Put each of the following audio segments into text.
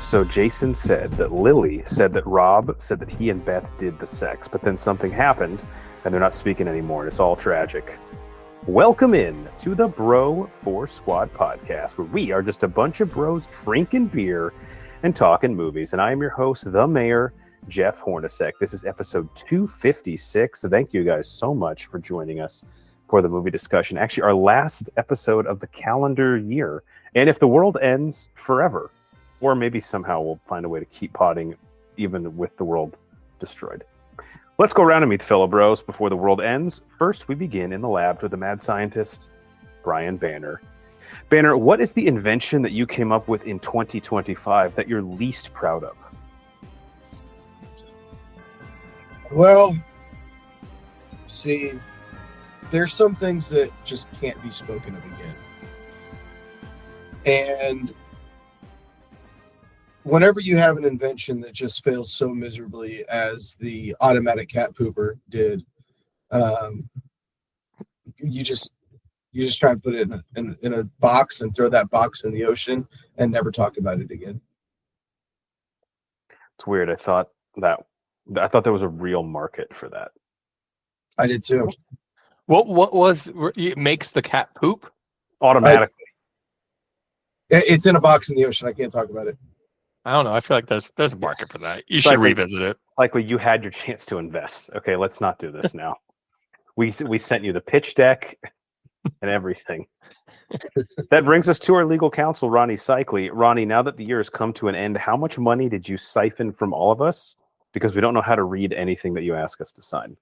So Jason said that Lily said that Rob said that he and Beth did the sex, but then something happened and they're not speaking anymore, and it's all tragic. Welcome in to the Bro 4 Squad podcast, where we are just a bunch of bros drinking beer and talking movies. And I am your host, the Mayor, Jeff Hornacek. This is episode 256. So thank you guys so much for joining us for the movie discussion. Actually, our last episode of the calendar year. And if the world ends forever, or maybe somehow we'll find a way to keep potting even with the world destroyed. Let's go around and meet fellow bros before the world ends. First, we begin in the lab with the mad scientist, Brian Banner. Banner, what is the invention that you came up with in 2025 that you're least proud of? Well, see, there's some things that just can't be spoken of again. And whenever you have an invention that just fails so miserably as the automatic cat pooper did, you just try and put it in a box and throw that box in the ocean and never talk about it again. It's weird. I thought there was a real market for that. I did too. What was it makes the cat poop? Automatically. It's in a box in the ocean. I can't talk about it. I don't know. I feel like there's a market for that. You should revisit it. Likely you had your chance to invest. Okay, let's not do this now. We sent you the pitch deck and everything. That brings us to our legal counsel, Ronnie Cycli. Ronnie, now that the year has come to an end, how much money did you siphon from all of us? Because we don't know how to read anything that you ask us to sign.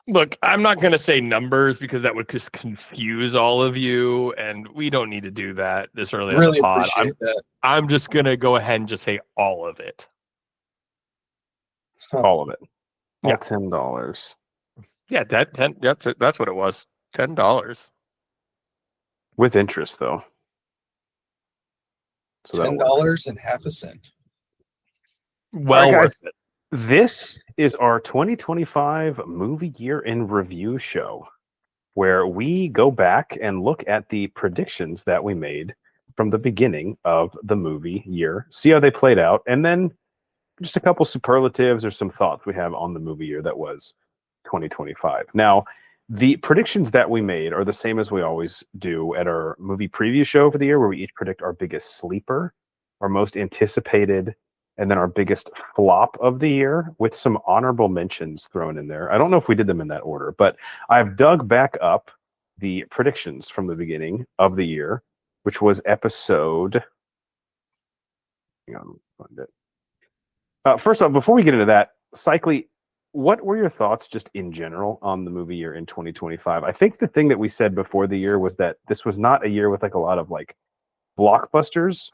Look, I'm not going to say numbers because that would just confuse all of you, and we don't need to do that this early in the pod. I'm just going to go ahead and just say all of it. All of it. Yeah. $10. Yeah, that's what it was. $10. With interest, though. So $10 and half a cent. Well worth it. This is our 2025 movie year in review show, where we go back and look at the predictions that we made from the beginning of the movie year, see how they played out, and then just a couple superlatives or some thoughts we have on the movie year that was 2025. Now, the predictions that we made are the same as we always do at our movie preview show for the year, where we each predict our biggest sleeper, our most anticipated, and then our biggest flop of the year, with some honorable mentions thrown in there. I don't know if we did them in that order, but I've dug back up the predictions from the beginning of the year, which was episode... Hang on, find it. First off, before we get into that, Cycli, what were your thoughts just in general on the movie year in 2025? I think the thing that we said before the year was that this was not a year with like a lot of like blockbusters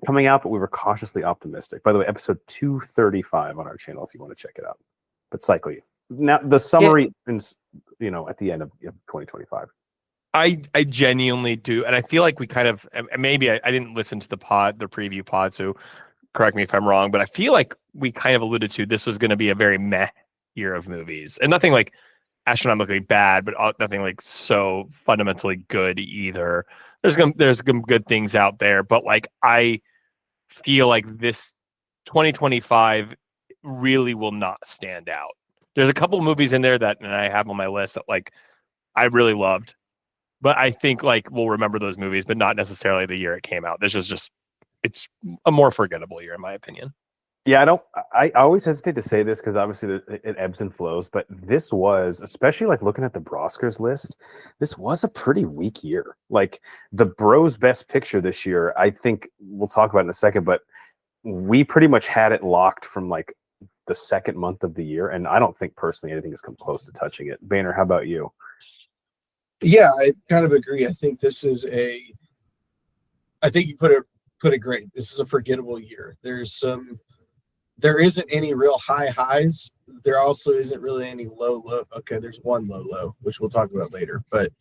coming out, but we were cautiously optimistic. By the way, episode 235 on our channel if you want to check it out. But Cycli, now the summary, at the end of 2025. I genuinely do, and I feel like we kind of, maybe I didn't listen to the preview pod, so correct me if I'm wrong, but I feel like we kind of alluded to this was going to be a very meh year of movies, and nothing like astronomically bad, but nothing like so fundamentally good either. There's some good things out there, but like I feel like this 2025 really will not stand out. There's a couple movies in there that, and I have on my list that like I really loved, but I think like we'll remember those movies, but not necessarily the year it came out. This is just it's a more forgettable year in my opinion. Yeah, I always hesitate to say this because obviously it ebbs and flows, but this was, especially like looking at the Broskers list, this was a pretty weak year. Like the Bros Best Picture this year, I think we'll talk about it in a second, but we pretty much had it locked from like the second month of the year, and I don't think personally anything has come close to touching it. Banner, how about you? Yeah, I kind of agree. I think you put it great. This is a forgettable year. There isn't any real high highs. There also isn't really any low. Okay, there's one low, which we'll talk about later. But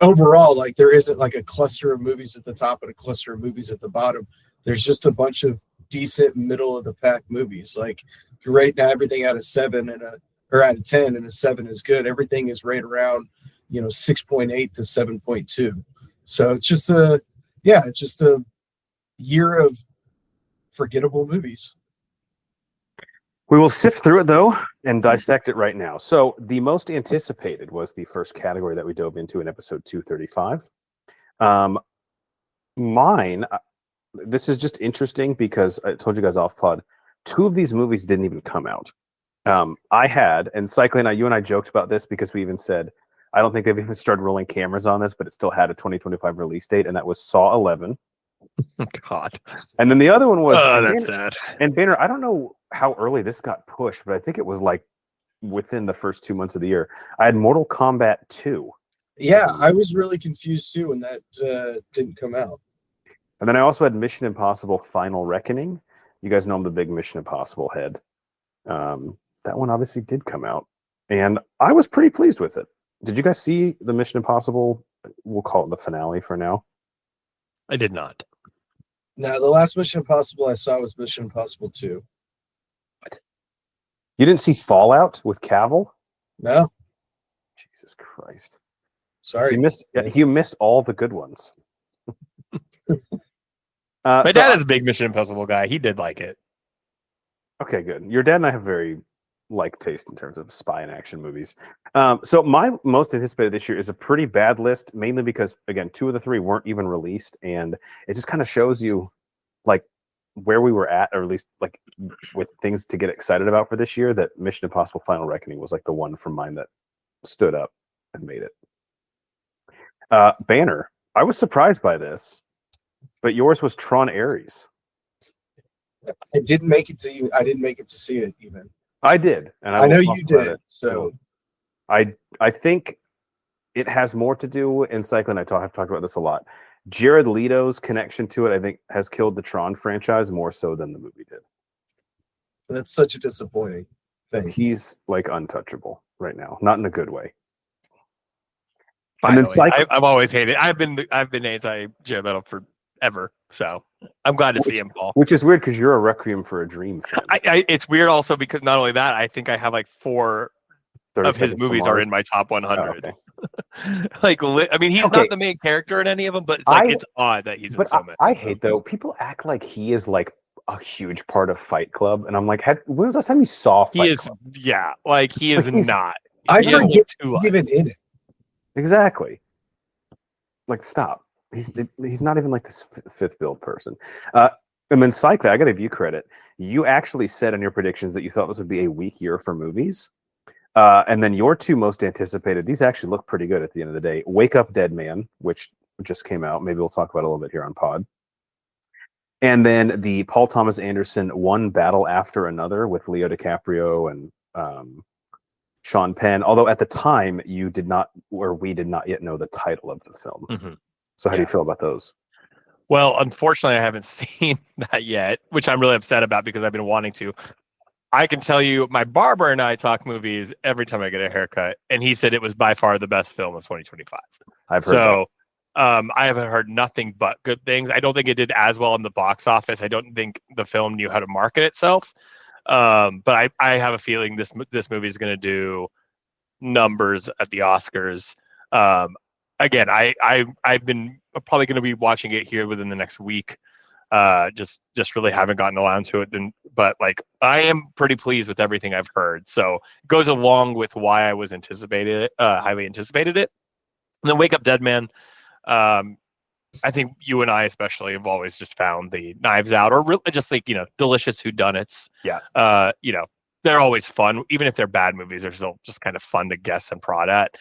overall, like there isn't like a cluster of movies at the top and a cluster of movies at the bottom. There's just a bunch of decent middle of the pack movies. Like if you rate now everything out of 7 or out of 10, and a 7 is good, everything is right around 6.8 to 7.2. So it's just a year of forgettable movies. We will sift through it though and dissect it right now. So the most anticipated was the first category that we dove into in episode 235. Mine, this is just interesting because I told you guys off pod, 2 of these movies didn't even come out. I had, and Cycling, you and I joked about this because we even said, I don't think they've even started rolling cameras on this, but it still had a 2025 release date, and that was Saw 11. God. And then the other one was, Oh, that's sad. And Banner, I don't know how early this got pushed, but I think it was like within the first 2 months of the year. I had Mortal Kombat 2. Yeah, I was really confused too when that didn't come out. And then I also had Mission Impossible Final Reckoning. You guys know I'm the big Mission Impossible head. That one obviously did come out. And I was pretty pleased with it. Did you guys see the Mission Impossible? We'll call it the finale for now. I did not. Now, the last Mission Impossible I saw was Mission Impossible 2. What? You didn't see Fallout with Cavill? No. Jesus Christ. Sorry. You missed all the good ones. My dad is a big Mission Impossible guy. He did like it. Okay, good. Your dad and I have very like taste in terms of spy and action movies. So my most anticipated this year is a pretty bad list, mainly because, again, 2 of the 3 weren't even released, and it just kind of shows you like where we were at, or at least like with things to get excited about for this year, that Mission Impossible Final Reckoning was like the one from mine that stood up and made it. Banner, I was surprised by this, but yours was Tron Ares. I didn't make it to see it even. I did, and I know you did. So I think it has more to do in cycling. I've talked about this a lot. Jared Leto's connection to it, I think, has killed the Tron franchise more so than the movie did. That's such a disappointing thing. He's like untouchable right now, not in a good way. Finally, and then I've always hated. I've been anti Jared Leto forever, so I'm glad to see him fall. Which is weird because you're a Requiem for a Dream fan. It's weird also because not only that, I think I have like 4 of his movies are in my top 100. Oh, okay. I mean, he's not the main character in any of them, but it's odd that he's in so many. I hate though people act like he is like a huge part of Fight Club, and I'm like, when was the last time you saw Fight Club? Yeah, like he is not. I forget even in it. Exactly. Like, stop. He's not even like this fifth build person. And then Cycling, I got to give you credit. You actually said in your predictions that you thought this would be a weak year for movies. And then your 2 most anticipated, these actually look pretty good at the end of the day. Wake Up Dead Man, which just came out. Maybe we'll talk about it a little bit here on pod. And then the Paul Thomas Anderson One Battle After Another with Leo DiCaprio and Sean Penn. Although at the time we did not yet know the title of the film. Mm-hmm. So how do you feel about those? Well, unfortunately, I haven't seen that yet, which I'm really upset about because I've been wanting to. I can tell you, my barber and I talk movies every time I get a haircut, and he said it was by far the best film of 2025. I've heard that. I haven't heard nothing but good things. I don't think it did as well in the box office. I don't think the film knew how to market itself. But I have a feeling this movie is going to do numbers at the Oscars. Again, I've been probably going to be watching it here within the next week. Just really haven't gotten around to it. But like I am pretty pleased with everything I've heard. So it goes along with why I was highly anticipated it. And then Wake Up Dead Man. I think you and I especially have always just found the Knives Out or really just like, delicious whodunits. Yeah. They're always fun. Even if they're bad movies, they're still just kind of fun to guess and prod at.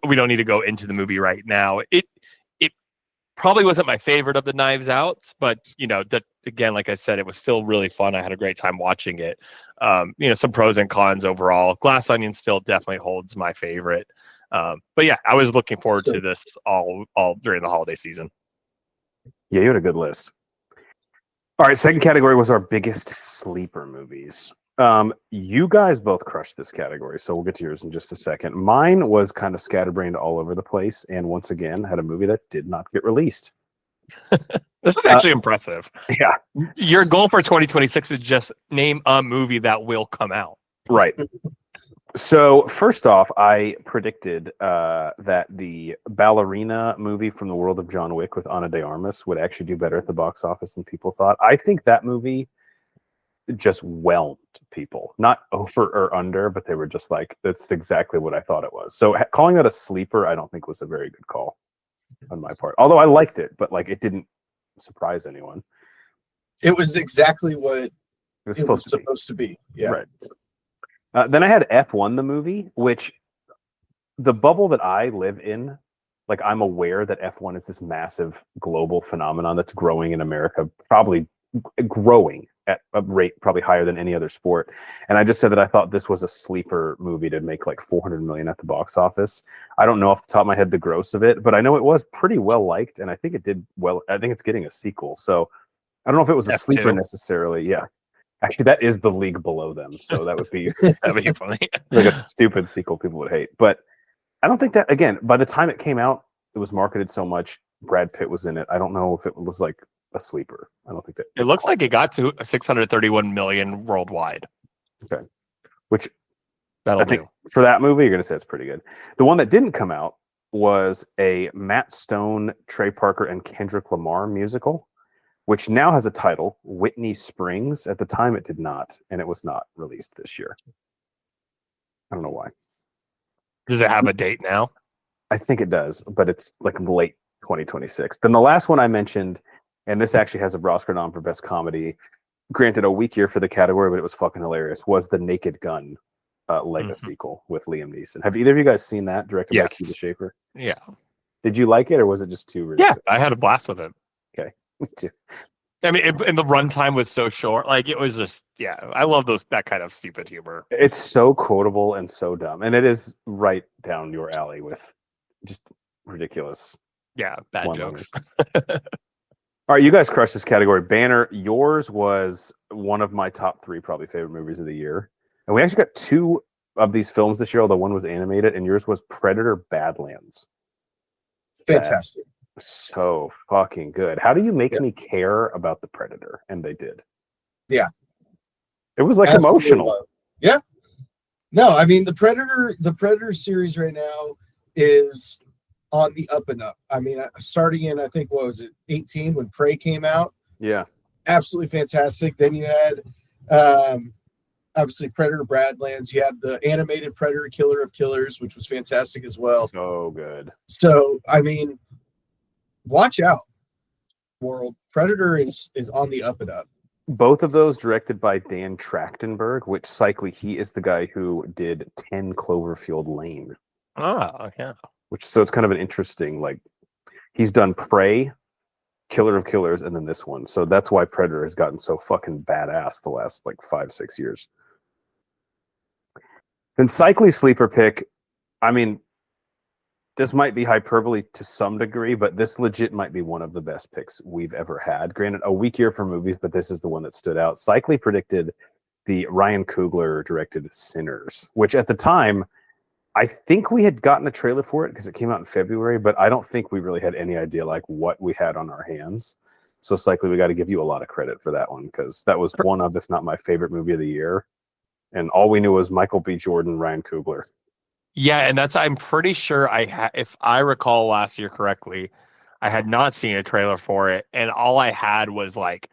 We don't need to go into the movie right now. It probably wasn't my favorite of the Knives Outs, but that again, like I said, it was still really fun. I had a great time watching it. Some pros and cons overall. Glass Onion still definitely holds my favorite. But yeah, I was looking forward to this all during the holiday season. Yeah, you had a good list. All right, second category was our biggest sleeper movies. You guys both crushed this category, so we'll get to yours in just a second. Mine was kind of scatterbrained all over the place, and once again had a movie that did not get released. This is actually impressive. Yeah. Your goal for 2026 is just name a movie that will come out. Right. So first off, I predicted that the ballerina movie from the world of John Wick with Ana de Armas would actually do better at the box office than people thought. I think that movie just whelmed people, not over or under, but they were just like, that's exactly what I thought it was. So calling that a sleeper, I don't think was a very good call on my part. Although I liked it, but like it didn't surprise anyone. It was exactly what It was it was supposed to be. supposed to be. Yeah. Right. Then I had F1 the movie, which the bubble that I live in, like I'm aware that F1 is this massive global phenomenon that's growing in America, probably growing at a rate probably higher than any other sport. And I just said that I thought this was a sleeper movie to make like 400 million at the box office. I don't know off the top of my head the gross of it, but I know it was pretty well liked, and I think it did well. I think it's getting a sequel. So I don't know if it was a F2. sleeper necessarily. Yeah. Actually, that is the league below them. So that would be That'd be funny. like a stupid sequel people would hate. But I don't think that, again, by the time it came out, it was marketed so much. Brad Pitt was in it. I don't know if it was like a sleeper. I don't think that. It looks like it got to 631 million worldwide. Okay. Which That'll I think do. for that movie, you're going to say it's pretty good. The one that didn't come out was a Matt Stone, Trey Parker, and Kendrick Lamar musical, which now has a title, Whitney Springs. At the time, it did not, and it was not released this year. I don't know why. Does it have a date now? I think it does, but it's like late 2026. Then the last one I mentioned, and this actually has a Oscar nom for Best Comedy, granted a weak year for the category, but it was fucking hilarious, was The Naked Gun Lego sequel with Liam Neeson. Have either of you guys seen that, directed by Keith Schaefer? Yeah. Did you like it, or was it just too ridiculous? Yeah, I had a blast with it. Okay, me too. I mean, and the runtime was so short. Like it was just, yeah. I love that kind of stupid humor. It's so quotable and so dumb, and it is right down your alley with just ridiculous. Yeah, bad jokes. All right, you guys crushed this category. Banner, yours was one of my top 3 probably favorite movies of the year, and we actually got 2 of these films this year. Although one was animated, and yours was Predator: Badlands. Fantastic. So fucking good. How do you make me care about the Predator? And they did. Yeah. It was like Absolutely emotional. love. Yeah. No, I mean the Predator series right now is on the up and up. I mean, starting in I think what was it, 18 when Prey came out. Yeah. Absolutely fantastic. Then you had obviously Predator: Badlands. You had the animated Predator: Killer of Killers, which was fantastic as well. So good. So I mean, watch out, world. Predator is on the up and up. Both of those directed by Dan Trachtenberg, which cyclically he is the guy who did 10 Cloverfield Lane. Oh, yeah. So it's kind of an interesting, like, he's done Prey, Killer of Killers, and then this one. So that's why Predator has gotten so fucking badass the last like 5-6 years. Then cyclically sleeper pick, I mean, this might be hyperbole to some degree, but this legit might be one of the best picks we've ever had. Granted, a weak year for movies, but this is the one that stood out. Cyclically predicted the Ryan Coogler directed Sinners, which at the time, I think we had gotten a trailer for it because it came out in February, but I don't think we really had any idea like what we had on our hands. So cyclically, we got to give you a lot of credit for that one because that was one of, if not my favorite movie of the year. And all we knew was Michael B. Jordan, Ryan Coogler. Yeah, and I'm pretty sure if I recall last year correctly, I had not seen a trailer for it, and all I had was like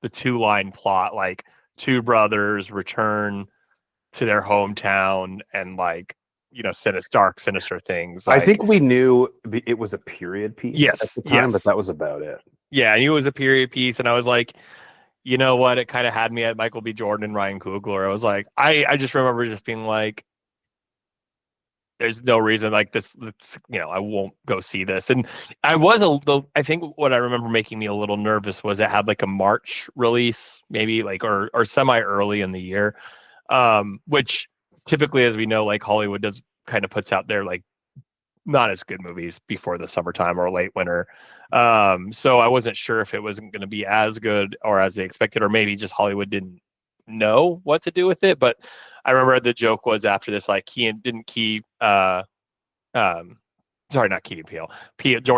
the 2-line plot, like 2 brothers return to their hometown and like, you know, sinister things. Like, I think we knew it was a period piece at the time, but that was about it. Yeah, I knew it was a period piece, and I was like, you know what? It kind of had me at Michael B. Jordan and Ryan Coogler. I was like, I just remember just being like, there's no reason like this, you know, I won't go see this. And I think what I remember making me a little nervous was it had like a March release, maybe like, or semi early in the year, which typically, as we know, like Hollywood does kind of puts out their like not as good movies before the summertime or late winter. So I wasn't sure if it wasn't going to be as good or as they expected, or maybe just Hollywood didn't know what to do with it. But I remember the joke was after this, like Jordan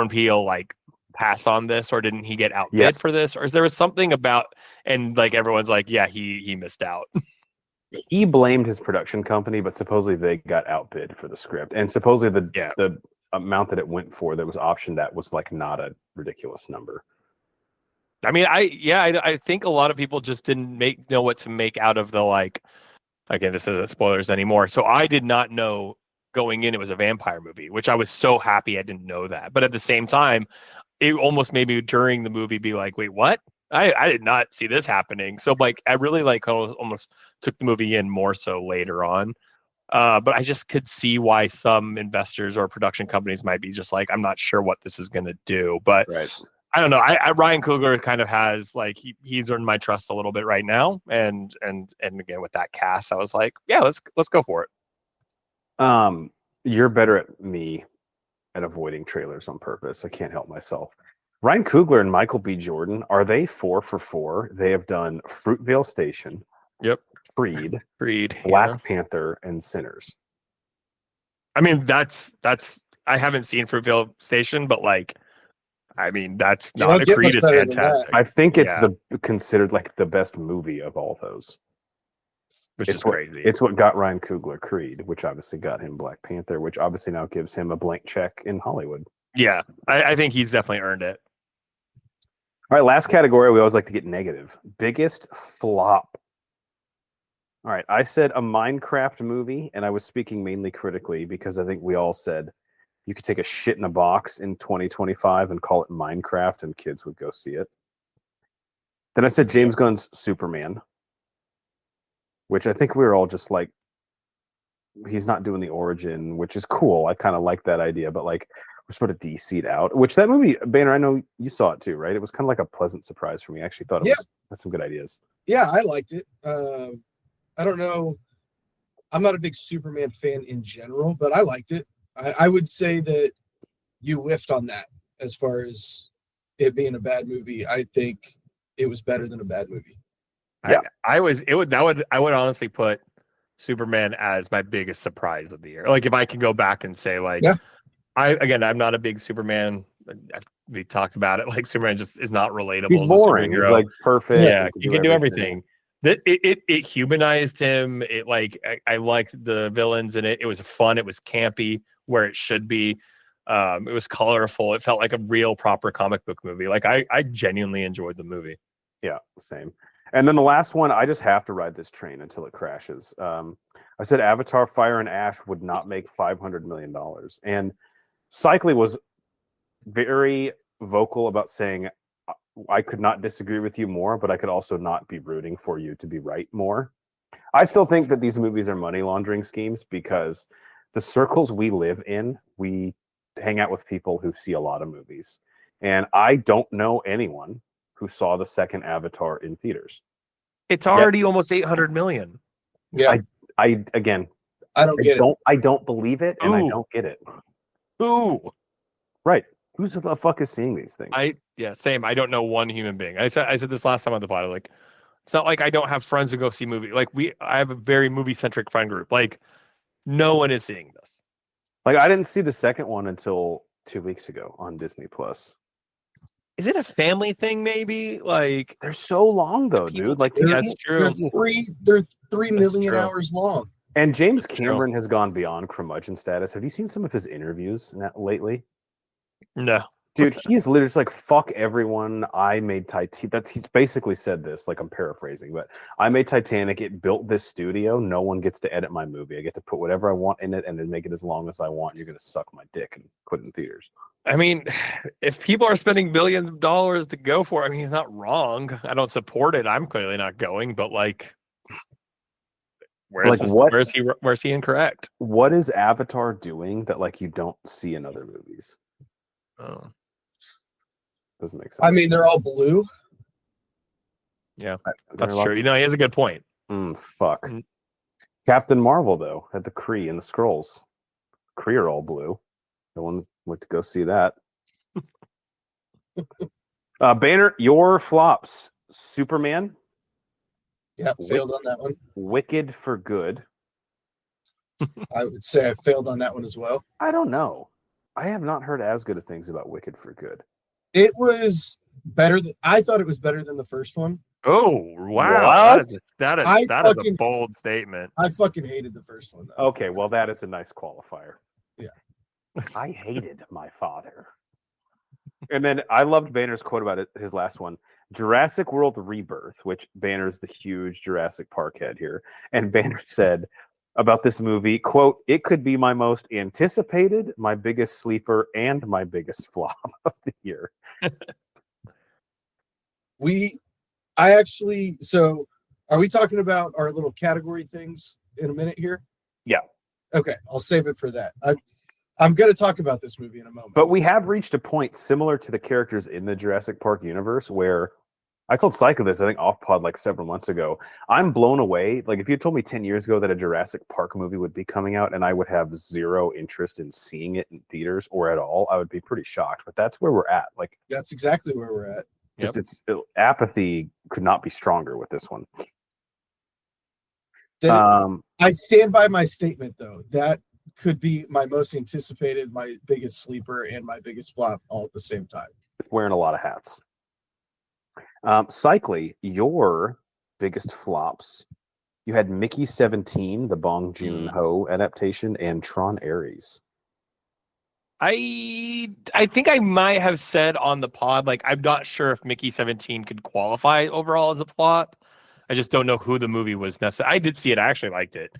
Peele like pass on this, or didn't he get outbid for this, or there was something about, and like everyone's like, yeah, he missed out. he blamed his production company, but supposedly they got outbid for the script, and supposedly the amount that it went for that was optioned that was like not a ridiculous number. I mean, I think a lot of people just didn't know what to make out of the like. Again, this isn't spoilers anymore. So I did not know going in it was a vampire movie, which I was so happy I didn't know that. But at the same time, it almost made me during the movie be like, wait, what? I did not see this happening. So like I really like almost took the movie in more so later on. But I just could see why some investors or production companies might be just like, I'm not sure what this is going to do. But Right. I don't know. Ryan Coogler kind of has like he's earned my trust a little bit right now, and again with that cast, I was like, yeah, let's go for it. You're better at me at avoiding trailers on purpose. I can't help myself. Ryan Coogler and Michael B. Jordan, are they 4 for 4? They have done Fruitvale Station. Yep. Freed, Black Panther, and Sinners. I mean, that's I haven't seen Fruitvale Station, but like, I mean, that's not Creed is fantastic. I think it's considered like the best movie of all those. Which is crazy. It's what got Ryan Coogler Creed, which obviously got him Black Panther, which obviously now gives him a blank check in Hollywood. Yeah, I think he's definitely earned it. All right, last category. We always like to get negative. Biggest flop. All right, I said a Minecraft movie, and I was speaking mainly critically because I think we all said you could take a shit in a box in 2025 and call it Minecraft, and kids would go see it. Then I said James Gunn's Superman, which I think we were all just like, he's not doing the origin, which is cool. I kind of like that idea, but like we're sort of DC'd out. Which that movie, Banner, I know you saw it too, right? It was kind of like a pleasant surprise for me. I actually thought it had some good ideas. Yeah, I liked it. I don't know. I'm not a big Superman fan in general, but I liked it. I would say that you whiffed on that as far as it being a bad movie. I think it was better than a bad movie. Yeah, I would honestly put Superman as my biggest surprise of the year. Like if I could go back and say like, I'm not a big Superman. We talked about it. Like Superman just is not relatable. He's boring. He's like perfect. Yeah, he can do everything. It humanized him. It like I liked the villains in it. It was fun. It was campy where it should be. It was colorful. It felt like a real proper comic book movie. Like I genuinely enjoyed the movie. Yeah, same. And then the last one, I just have to ride this train until it crashes. I said Avatar: Fire and Ash would not make $500 million. And Cycly was very vocal about saying, I could not disagree with you more, but I could also not be rooting for you to be right more. I still think that these movies are money laundering schemes because the circles we live in, we hang out with people who see a lot of movies. And I don't know anyone who saw the second Avatar in theaters. It's already almost 800 million. Yeah. I don't get it. I don't believe it, and I don't get it. Ooh. Right. Who the fuck is seeing these things? Same. I don't know one human being. I said this last time on the pod. Like, it's not like I don't have friends who go see movies. Like I have a very movie centric friend group. Like, no one is seeing this. Like, I didn't see the second one until 2 weeks ago on Disney Plus. Is it a family thing? Maybe like they're so long though, dude. Like that's true. They're 3 million hours long. And James Cameron has gone beyond curmudgeon status. Have you seen some of his interviews lately? No. Dude, he's literally just like, fuck everyone. I made Titanic. He's basically said this, like I'm paraphrasing, but I made Titanic. It built this studio. No one gets to edit my movie. I get to put whatever I want in it and then make it as long as I want. You're going to suck my dick and put it in theaters. I mean, if people are spending billions of dollars to go for it, I mean, he's not wrong. I don't support it. I'm clearly not going, but like, where's he incorrect? What is Avatar doing that like you don't see in other movies? Oh. Doesn't make sense. I mean, they're all blue. Yeah, that's true. You know, he has a good point. Fuck. Captain Marvel, though, had the Kree and the Skrulls. Kree are all blue. No one went to go see that. Banner, your flops. Superman. Yeah, failed on that one. Wicked for Good. I would say I failed on that one as well. I don't know. I have not heard as good of things about Wicked for Good. It was better. I thought it was better than the first one. Oh wow, What? that I is a fucking- bold statement. I fucking hated the first one though. Okay, well that is a nice qualifier. Yeah. I hated my father. And then I loved Banner's quote about it, his last one. Jurassic World Rebirth, which Banner's the huge Jurassic Park head here. And Banner said about this movie, quote, "It could be my most anticipated, my biggest sleeper, and my biggest flop of the year." So are we talking about our little category things in a minute here? Yeah. Okay, I'll save it for that. I'm going to talk about this movie in a moment. But we have reached a point similar to the characters in the Jurassic Park universe where I told Psycho this, I think off pod like several months ago. I'm blown away. Like if you told me 10 years ago that a Jurassic Park movie would be coming out and I would have zero interest in seeing it in theaters or at all, I would be pretty shocked. But that's where we're at. Like That's exactly where we're at. just apathy could not be stronger with this one. I stand by my statement though. That could be my most anticipated, my biggest sleeper, and my biggest flop all at the same time. Wearing a lot of hats. Cycly, your biggest flops. You had Mickey 17, the Bong Joon-ho adaptation, and Tron Ares. I think I might have said on the pod, like I'm not sure if Mickey 17 could qualify overall as a flop. I just don't know who the movie was necessary. I did see it. I actually liked it,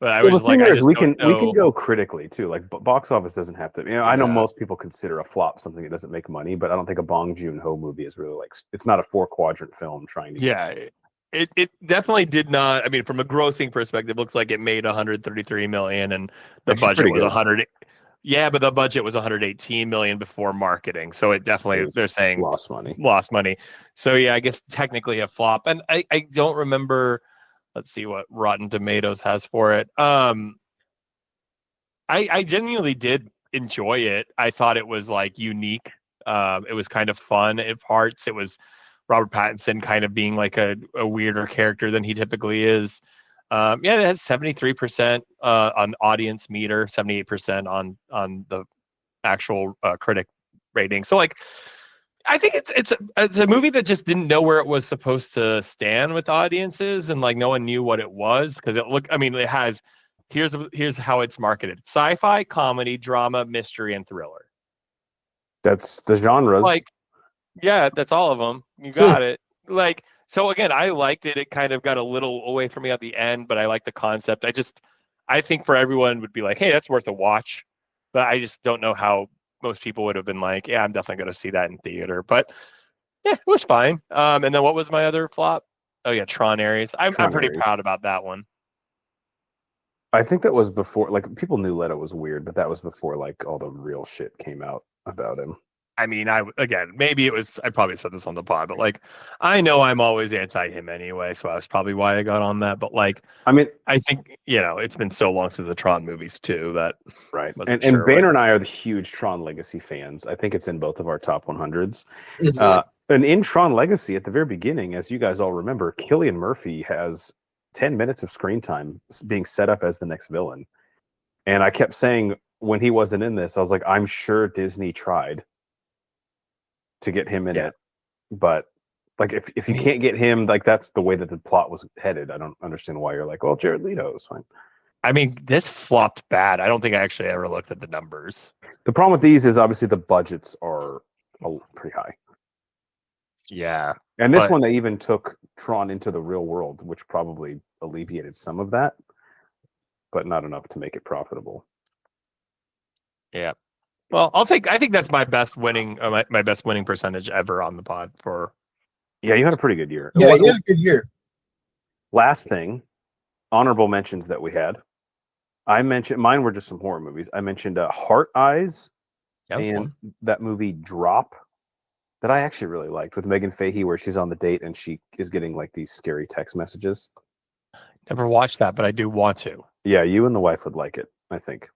but I was just like, we can go critically too. Like box office doesn't have to. I know most people consider a flop something that doesn't make money, but I don't think a Bong Joon-ho movie is really like it's not a 4-quadrant film trying to. Yeah, it definitely did not. I mean, from a grossing perspective, it looks like it made 133 million, and the budget was 100. Yeah, but the budget was 118 million before marketing, so it definitely they're saying lost money. So yeah, I guess technically a flop, and I don't remember. Let's see what Rotten Tomatoes has for it. I genuinely did enjoy it. I thought it was like unique. It was kind of fun at parts. It was Robert Pattinson kind of being like a weirder character than he typically is. It has 73% on audience meter, 78% on the actual critic rating. So like, I think it's a movie that just didn't know where it was supposed to stand with audiences, and like no one knew what it was because it has. Here's how it's marketed: sci-fi, comedy, drama, mystery, and thriller. That's the genres. Like, yeah, that's all of them. You got it. Like, so again, I liked it. It kind of got a little away from me at the end, but I like the concept. I think for everyone would be like, hey, that's worth a watch. But I just don't know how most people would have been like, yeah, I'm definitely going to see that in theater. But yeah, it was fine. And then what was my other flop? Oh yeah, Tron Ares. I'm pretty proud about that one. I think that was before, like people knew Leto was weird, but that was before like all the real shit came out about him. I mean, maybe it was, I probably said this on the pod, but like, I know I'm always anti him anyway, so that's probably why I got on that. But like, I mean, I think, it's been so long since the Tron movies too that. Right. And Banner and I are the huge Tron Legacy fans. I think it's in both of our top 100s. And in Tron Legacy, at the very beginning, as you guys all remember, Cillian Murphy has 10 minutes of screen time being set up as the next villain. And I kept saying when he wasn't in this, I was like, I'm sure Disney tried to get him in it, but like if you can't get him, like that's the way that the plot was headed. I don't understand why you're like, well, Jared Leto is fine. I mean, this flopped bad. I don't think I actually ever looked at the numbers. The problem with these is obviously the budgets are pretty high. Yeah, and this one they even took Tron into the real world, which probably alleviated some of that, but not enough to make it profitable. Yeah. Well, I think that's my best winning, my best winning percentage ever on the pod for. Yeah, you had a pretty good year. Yeah, you had a good year. Last thing, honorable mentions that we had. I mentioned mine were just some horror movies. I mentioned Heart Eyes and that movie Drop that I actually really liked with Megan Fahey, where she's on the date and she is getting like these scary text messages. Never watched that, but I do want to. Yeah, you and the wife would like it, I think.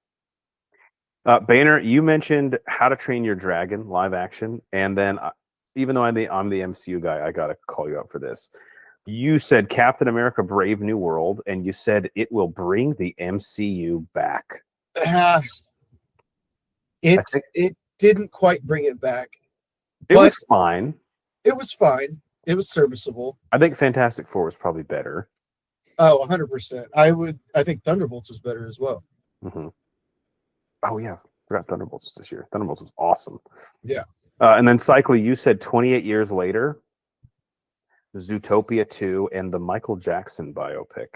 Banner, you mentioned How to Train Your Dragon live action, and then even though I'm the MCU guy, I gotta call you out for this. You said Captain America: Brave New World, and you said it will bring the MCU back. It didn't quite bring it back. It was fine. It was fine. It was serviceable. I think Fantastic Four was probably better. Oh, 100%. I think Thunderbolts was better as well. Mm-hmm. Oh yeah, forgot Thunderbolts was this year. Thunderbolts was awesome. Yeah. And then Cycly, you said 28 years later, Zootopia 2 and the Michael Jackson biopic,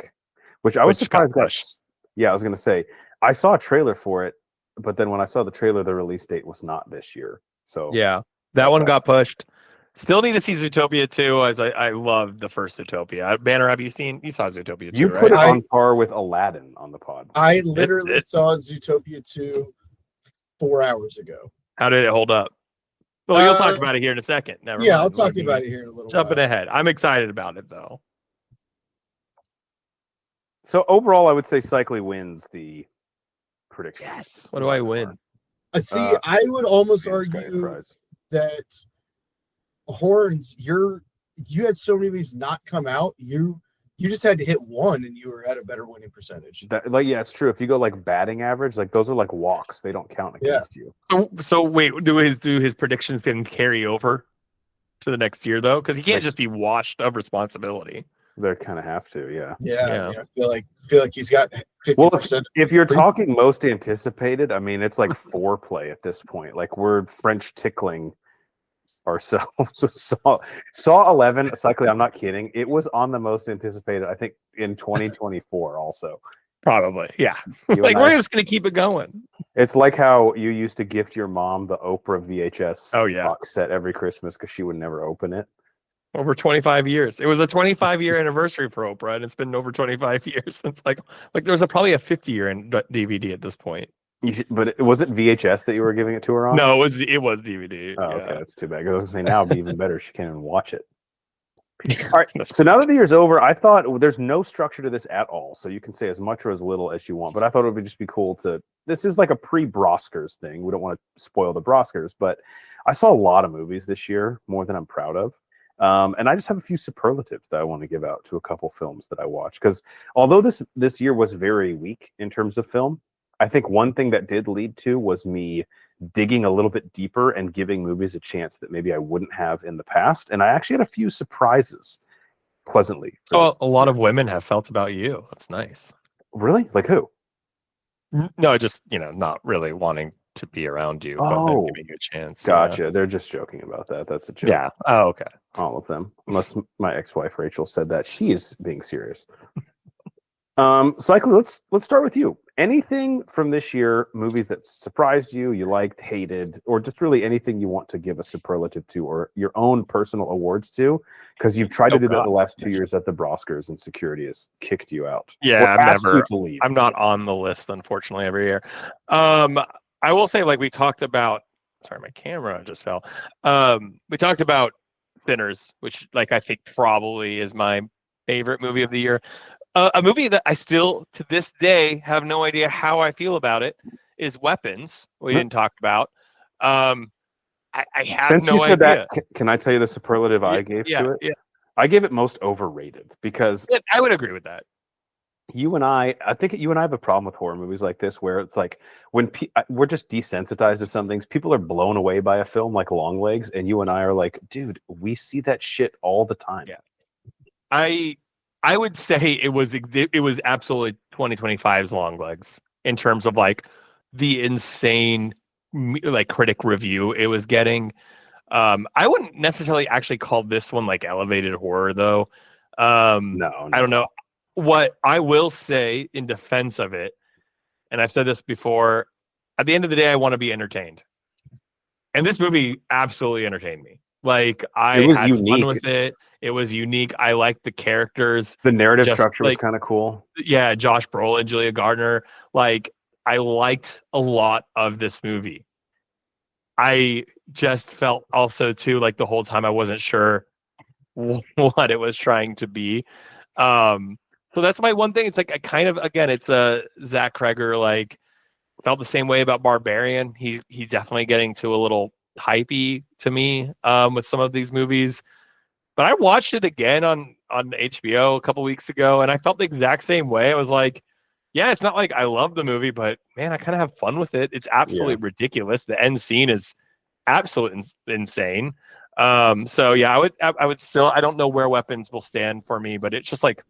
which I was surprised got. Yeah, I was gonna say I saw a trailer for it, but then when I saw the trailer, the release date was not this year. So yeah, that one got pushed. Still need to see Zootopia 2, as I loved the first Zootopia. Banner, have you seen? You saw Zootopia 2, you put it on par with Aladdin on the pod. I literally saw Zootopia 2 4 hours ago. How did it hold up? Well, you'll talk about it here in a second. Never mind. I'll talk about it here in a little Jumping ahead. I'm excited about it, though. So overall, I would say Cycly wins the predictions. Yes. What do I win? See, I would almost argue that Horns, you had so many movies not come out. You just had to hit one, and you were at a better winning percentage. Yeah, it's true. If you go like batting average, like those are like walks; they don't count against you. So wait, do his predictions then carry over to the next year though? Because he can't just be washed of responsibility. They kind of have to, yeah. Yeah. I feel like he's got 50%. Well, if you're talking most anticipated, I mean, it's like foreplay at this point. Like we're French tickling ourselves. Saw 11, Cycly, I'm not kidding. It was on the most anticipated, I think, in 2024 also. Probably, yeah. Like we're just gonna keep it going. It's like how you used to gift your mom the Oprah VHS box set every Christmas because she would never open it. Over 25 years. It was a 25-year anniversary for Oprah, and it's been over 25 years since like there's probably a 50-year DVD at this point. But was it VHS that you were giving it to her on? No, it was DVD. Oh, okay, that's too bad. Because I was gonna say now it'd be even better. She can't even watch it. All right. So now that the year's over, I thought there's no structure to this at all. So you can say as much or as little as you want. But I thought it would just be cool to. This is like a pre-Broskers thing. We don't want to spoil the Broskers, but I saw a lot of movies this year, more than I'm proud of. And I just have a few superlatives that I want to give out to a couple films that I watched. Because although this year was very weak in terms of film, I think one thing that did lead to was me digging a little bit deeper and giving movies a chance that maybe I wouldn't have in the past. And I actually had a few surprises, pleasantly. Oh, a lot of women have felt about you. That's nice. Really? Like who? No, just, not really wanting to be around you, but then giving you a chance. Gotcha. Yeah. They're just joking about that. That's a joke. Yeah. Oh, okay. All of them. Unless my ex-wife Rachel said that. She is being serious. Cycly, let's start with you. Anything from this year, movies that surprised you, you liked, hated, or just really anything you want to give a superlative to or your own personal awards to? Because you've tried to do that the last 2 years at the Broskers and security has kicked you out. Yeah, I'm not on the list, unfortunately, every year. I will say, like we talked about, sorry, my camera just fell. We talked about Sinners, which I think probably is my favorite movie of the year. A movie that I still, to this day, have no idea how I feel about it is Weapons. We didn't talk about. I have Since no you said idea. that, can I tell you the superlative I gave to it? Yeah. I gave it most overrated because I would agree with that. I think you and I have a problem with horror movies like this, where it's like when we're just desensitized to some things, people are blown away by a film like Longlegs, and you and I are like, dude, we see that shit all the time. Yeah, I would say it was absolutely 2025's Longlegs in terms of the insane critic review it was getting. I wouldn't necessarily actually call this one elevated horror though. No, I don't know. What I will say in defense of it, and I've said this before, at the end of the day, I want to be entertained. And this movie absolutely entertained me. I had fun with it. It was unique. I liked the characters. The narrative structure was kind of cool. Yeah, Josh Brolin, Julia Gardner. I liked a lot of this movie. I just felt also too the whole time I wasn't sure what it was trying to be. So that's my one thing. It's I kind of, again, it's a Zach Kreger, felt the same way about Barbarian. He's definitely getting to a little hypey to me with some of these movies. But I watched it again on HBO a couple weeks ago, and I felt the exact same way. I was yeah, it's not I love the movie, but man, I kind of have fun with it. It's absolutely ridiculous. The end scene is absolutely insane. So yeah, I would still, I don't know where Weapons will stand for me, but it's just like,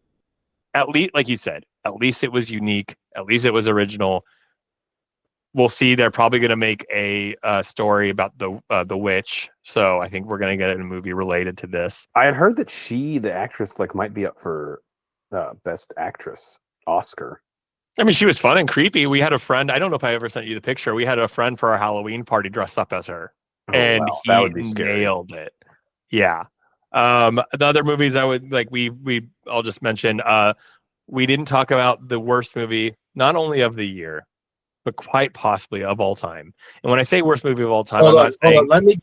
at least, like you said, at least it was unique. At least it was original. We'll see. They're probably going to make a story about the witch. So I think we're going to get a movie related to this. I had heard that the actress, like might be up for Best Actress Oscar. I mean, she was fun and creepy. We had a friend. I don't know if I ever sent you the picture. We had a friend for our Halloween party dressed up as her, and wow. That would he be scary. nailed it. Yeah. The other movies I would like, I'll just mention. We didn't talk about the worst movie, not only of the year, but quite possibly of all time. And when I say worst movie of all time, hold on. Let me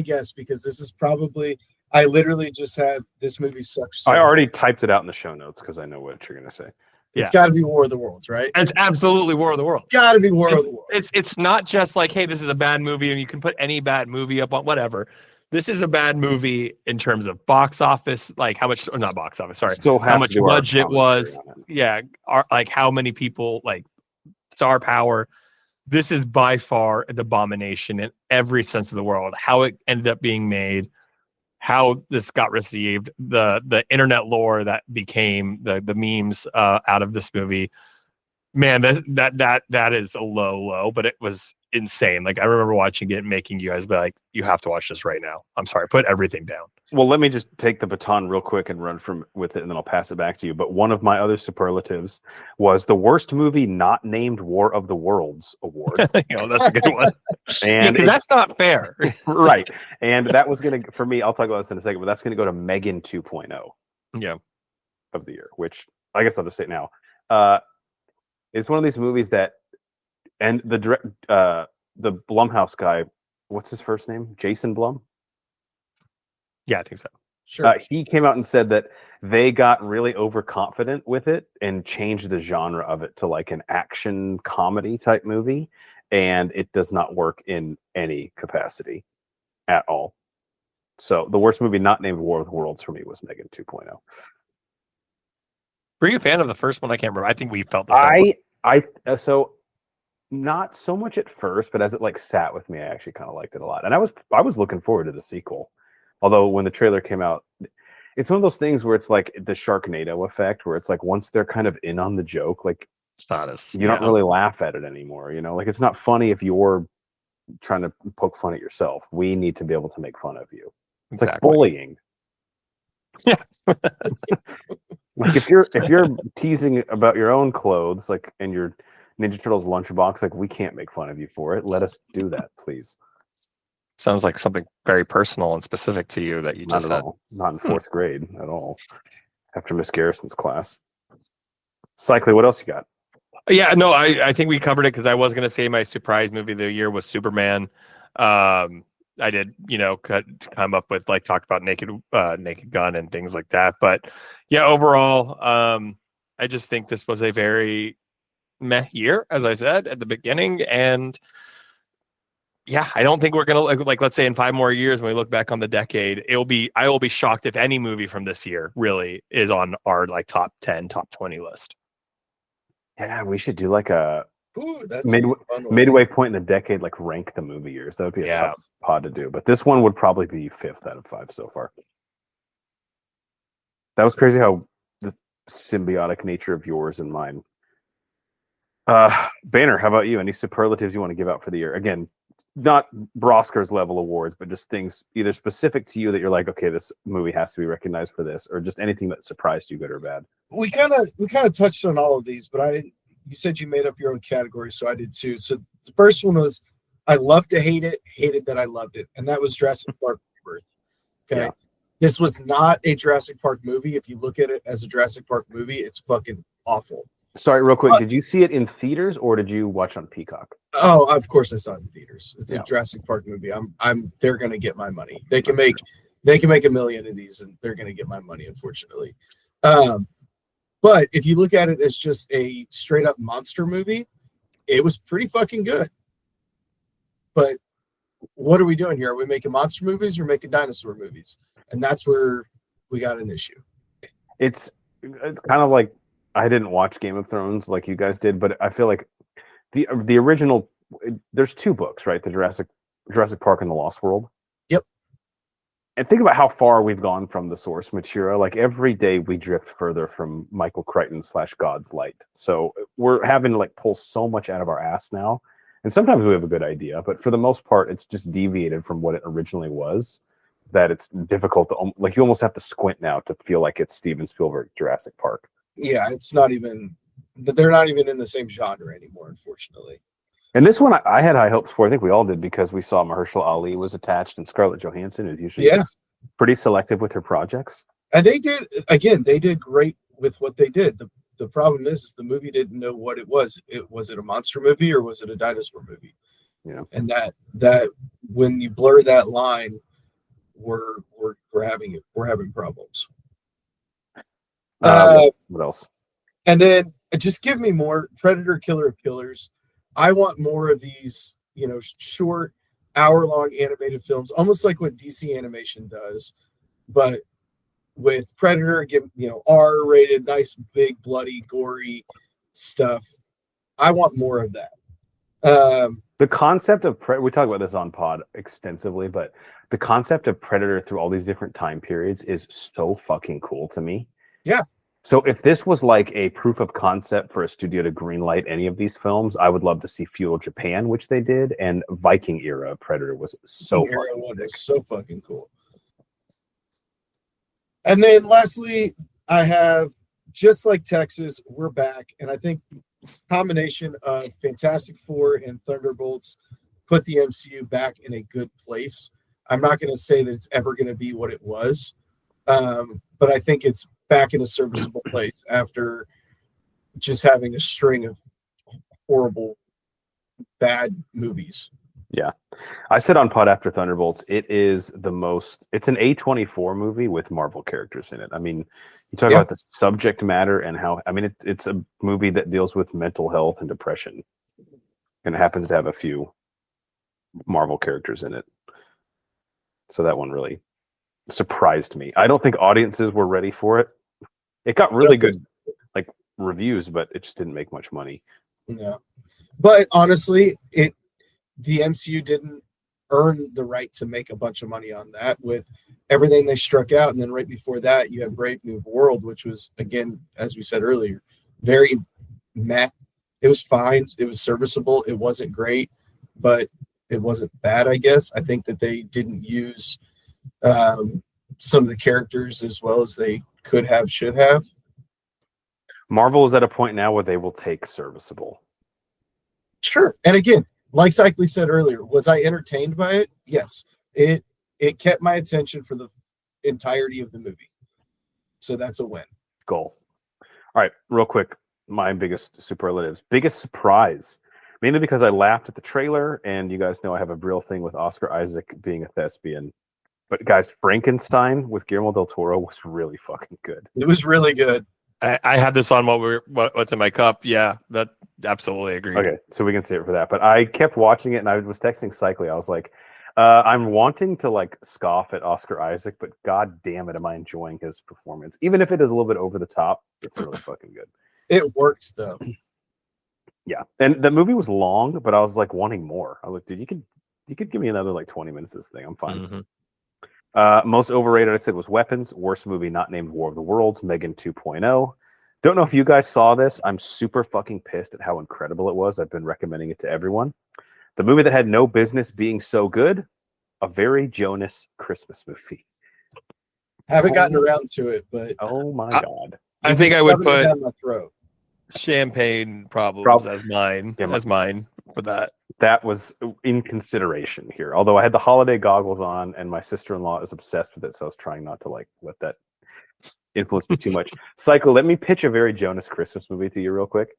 guess, because this is probably, I literally just have this movie sucks. I already typed it out in the show notes because I know what you're going to say. It's got to be War of the Worlds, right? It's absolutely War of the Worlds. Got to be War of the Worlds. It's not just like, hey, this is a bad movie and you can put any bad movie up on whatever. This is a bad movie in terms of box office, like how much, or not box office, sorry, Still have how much budget was, like how many people, like star power. This is by far an abomination in every sense of the world. How it ended up being made, how this got received, the internet lore that became the memes out of this movie. Man, that is a low, but it was insane. Like I remember watching it and making you guys be like, you have to watch this right now. I'm sorry, put everything down. Well, let me just take the baton real quick and run with it, and then I'll pass it back to you. But one of my other superlatives was the worst movie not named War of the Worlds award. That's a good one. And because that's not fair. Right. And that was going to, for me, I'll talk about this in a second, but that's going to go to Megan 2.0. Yeah. Of the year, which I guess I'll just say it now. It's one of these movies that, and the Blumhouse guy, what's his first name? Jason Blum? Yeah, I think so. Sure. He came out and said that they got really overconfident with it and changed the genre of it to like an action comedy type movie, and it does not work in any capacity at all. So the worst movie not named War of the Worlds for me was Megan 2.0. Were you a fan of the first one? I can't remember. I think we felt the same. So not so much at first, but as it like sat with me, I actually kind of liked it a lot. And I was looking forward to the sequel. Although when the trailer came out, it's one of those things where it's like the Sharknado effect, where it's like once they're kind of in on the joke, like it's not as, you don't really laugh at it anymore. Like it's not funny if you're trying to poke fun at yourself. We need to be able to make fun of you. It's like bullying. Yeah. Like if you're teasing about your own clothes, like in your Ninja Turtles lunchbox, like we can't make fun of you for it. Let us do that, please. Sounds like something very personal and specific to you that you just said. Not in fourth grade at all. After Miss Garrison's class. Cycly, what else you got? Yeah, no, I think we covered it because I was gonna say my surprise movie of the year was Superman. I did, come up with talk about Naked Gun and things like that. But yeah, overall, I just think this was a very meh year, as I said at the beginning, and yeah, I don't think we're gonna let's say in 5 more years when we look back on the decade, I will be shocked if any movie from this year really is on our top 10, top 20 list. Yeah, we should do like a that's midway point in the decade, like rank the movie years. That would be a tough pod to do, but this one would probably be 5th out of 5 so far. That was crazy how the symbiotic nature of yours and mine. Banner, how about you? Any superlatives you want to give out for the year? Again, not Brosker's level awards, but just things either specific to you that you're like, okay, this movie has to be recognized for this, or just anything that surprised you, good or bad. We kind of touched on all of these, but you said you made up your own category, so I did too. So the first one was I loved to hate it, hated that I loved it, and that was Jurassic Park Rebirth. Okay. Yeah. This was not a Jurassic Park movie. If you look at it as a Jurassic Park movie, it's fucking awful. Sorry, real quick. Did you see it in theaters or did you watch on Peacock? Oh, of course I saw it in theaters. It's a Jurassic Park movie. They're gonna get my money. They can make $1 million of these, and they're gonna get my money, unfortunately. But if you look at it as just a straight up monster movie, it was pretty fucking good. But what are we doing here? Are we making monster movies or making dinosaur movies? And that's where we got an issue. It's kind of like I didn't watch Game of Thrones like you guys did, but I feel like the original. There's 2 books, right? The Jurassic Park and the Lost World. Yep. And think about how far we've gone from the source material. Like every day we drift further from Michael Crichton / God's Light. So we're having to like pull so much out of our ass now. And sometimes we have a good idea, but for the most part, it's just deviated from what it originally was. That it's difficult to like you almost have to squint now to feel like it's Steven Spielberg Jurassic Park. Yeah, it's not even. They're not even in the same genre anymore, unfortunately. And this one, I had high hopes for. I think we all did because we saw Mahershala Ali was attached, and Scarlett Johansson is usually pretty selective with her projects. And they did great with what they did. The problem is the movie didn't know what it was. Was it a monster movie or was it a dinosaur movie? Yeah. And that when you blur that line, we're having problems. What else? And then just give me more Predator, Killer of Killers. I want more of these, short, hour-long animated films, almost like what DC Animation does, but with Predator, R-rated, nice, big, bloody, gory stuff. I want more of that. The concept of we talk about this on pod extensively, but the concept of Predator through all these different time periods is so fucking cool to me. Yeah. So if this was like a proof of concept for a studio to greenlight any of these films, I would love to see Feudal Japan, which they did, and Viking era Predator was so fucking cool. And then lastly, I have Just Like Texas, we're back, and I think combination of Fantastic Four and Thunderbolts put the MCU back in a good place. I'm not going to say that it's ever going to be what it was, but I think it's back in a serviceable place after just having a string of horrible, bad movies. Yeah. I said on pod after Thunderbolts, it's an A24 movie with Marvel characters in it. I mean, you talk about the subject matter and how, it's a movie that deals with mental health and depression, and it happens to have a few Marvel characters in it. So that one really surprised me. I don't think audiences were ready for it. It got really good reviews, but it just didn't make much money. Yeah. But honestly, the MCU didn't earn the right to make a bunch of money on that with everything they struck out. And then right before that, you had Brave New World, which was, again, as we said earlier, very meh. It was fine. It was serviceable. It wasn't great, but it wasn't bad, I guess. I think that they didn't use some of the characters as well as they should have. Marvel is at a point now where they will take serviceable. Sure. And again, like Cycly said earlier, was I entertained by it? Yes. It kept my attention for the entirety of the movie. So that's a win. Goal. All right, real quick. My biggest superlatives. Biggest surprise. Mainly because I laughed at the trailer, and you guys know I have a real thing with Oscar Isaac being a thespian. But guys, Frankenstein with Guillermo del Toro was really fucking good. It was really good. I had this on what's in my cup. Yeah, that absolutely agree. Okay, so we can save it for that. But I kept watching it, and I was texting Cycly. I was like, I'm wanting to scoff at Oscar Isaac, but god damn it, am I enjoying his performance? Even if it is a little bit over the top, it's really fucking good. It worked though. Yeah, and the movie was long, but I was wanting more. I was like, dude, you could give me another 20 minutes of this thing. I'm fine. Mm-hmm. Most overrated, I said, was Weapons. Worst movie not named War of the Worlds. Megan 2.0. Don't know if you guys saw this. I'm super fucking pissed at how incredible it was. I've been recommending it to everyone. The movie that had no business being so good, A Very Jonas Christmas Movie. Haven't gotten around to it, but oh my god! I think I would put down my throat. Champagne Problems as mine for that. That was in consideration here. Although I had the holiday goggles on, and my sister-in-law is obsessed with it, so I was trying not to let that influence me too much. Cycle, let me pitch A Very Jonas Christmas Movie to you real quick.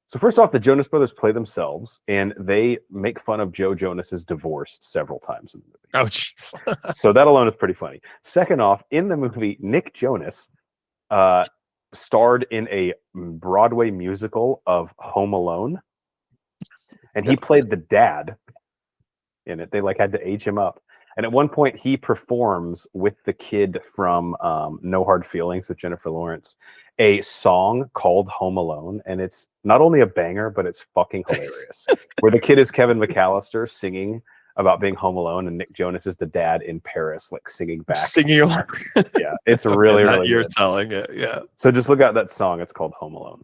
So first off, the Jonas Brothers play themselves, and they make fun of Joe Jonas's divorce several times in the movie. Oh, jeez. So that alone is pretty funny. Second off, in the movie, Nick Jonas starred in a Broadway musical of Home Alone, and he played the dad in it. They had to age him up. And at one point, he performs with the kid from No Hard Feelings with Jennifer Lawrence, a song called Home Alone. And it's not only a banger, but it's fucking hilarious. Where the kid is Kevin McAllister singing about being home alone, and Nick Jonas is the dad in Paris, like singing back. Singing along. Yeah, it's really, that really you're good. selling it. Yeah. So just look out that song. It's called Home Alone.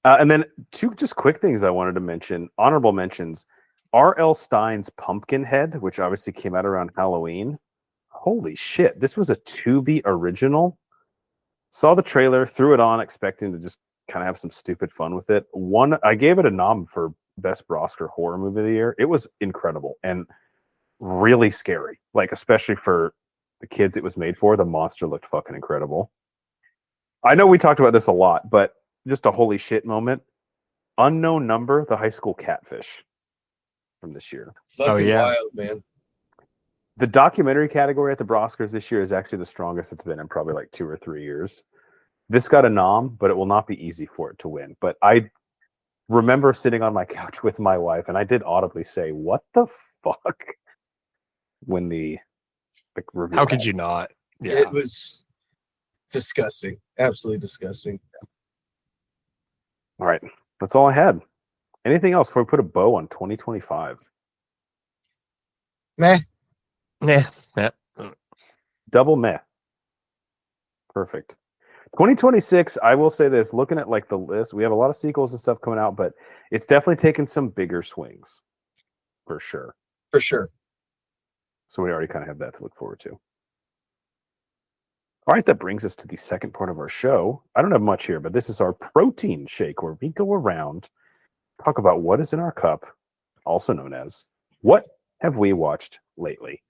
And then two just quick things I wanted to mention. Honorable mentions. R.L. Stine's Pumpkinhead, which obviously came out around Halloween. Holy shit. This was a Tubi original. Saw the trailer, threw it on, expecting to just kind of have some stupid fun with it. I gave it a nom for Best Oscar Horror Movie of the Year. It was incredible and really scary. Like, especially for the kids it was made for. The monster looked fucking incredible. I know we talked about this a lot, but just a holy shit moment. Unknown Number, the high school Catfish from this year. Fucking wild, man. The documentary category at the Oscars this year is actually the strongest it's been in probably like 2 or 3 years. This got a nom, but it will not be easy for it to win. But I remember sitting on my couch with my wife, and I did audibly say, "What the fuck?" when the review. How could you not? Yeah. It was disgusting. Absolutely disgusting. All right. That's all I had. Anything else before we put a bow on 2025? Meh. Yeah. Double meh. Perfect. 2026, I will say this, looking at like the list, we have a lot of sequels and stuff coming out, but it's definitely taken some bigger swings. For sure. For sure. So we already kind of have that to look forward to. All right, that brings us to the second part of our show. I don't have much here, but this is our protein shake where we go around, talk about what is in our cup, also known as What Have We Watched Lately?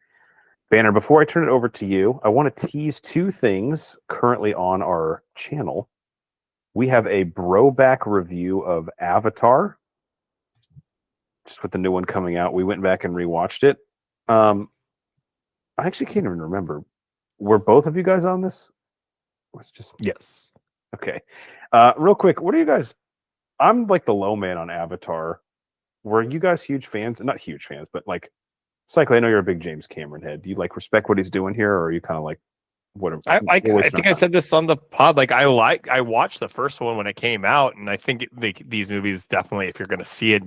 Banner, before I turn it over to you, I want to tease two things currently on our channel. We have a broback review of Avatar, just with the new one coming out. We went back and rewatched it. I actually can't even remember. Were both of you guys on this? Or it's just Yes. okay. Real quick, what are you guys? I'm like the low man on Avatar. Were you guys huge fans? Not huge fans, but like, Cycle, I know you're a big James Cameron head. Do you like respect what he's doing here, or are you kind of like, what? I think I said this on the pod. Like, I watched the first one when it came out, and I think these movies definitely, if you're going to see it,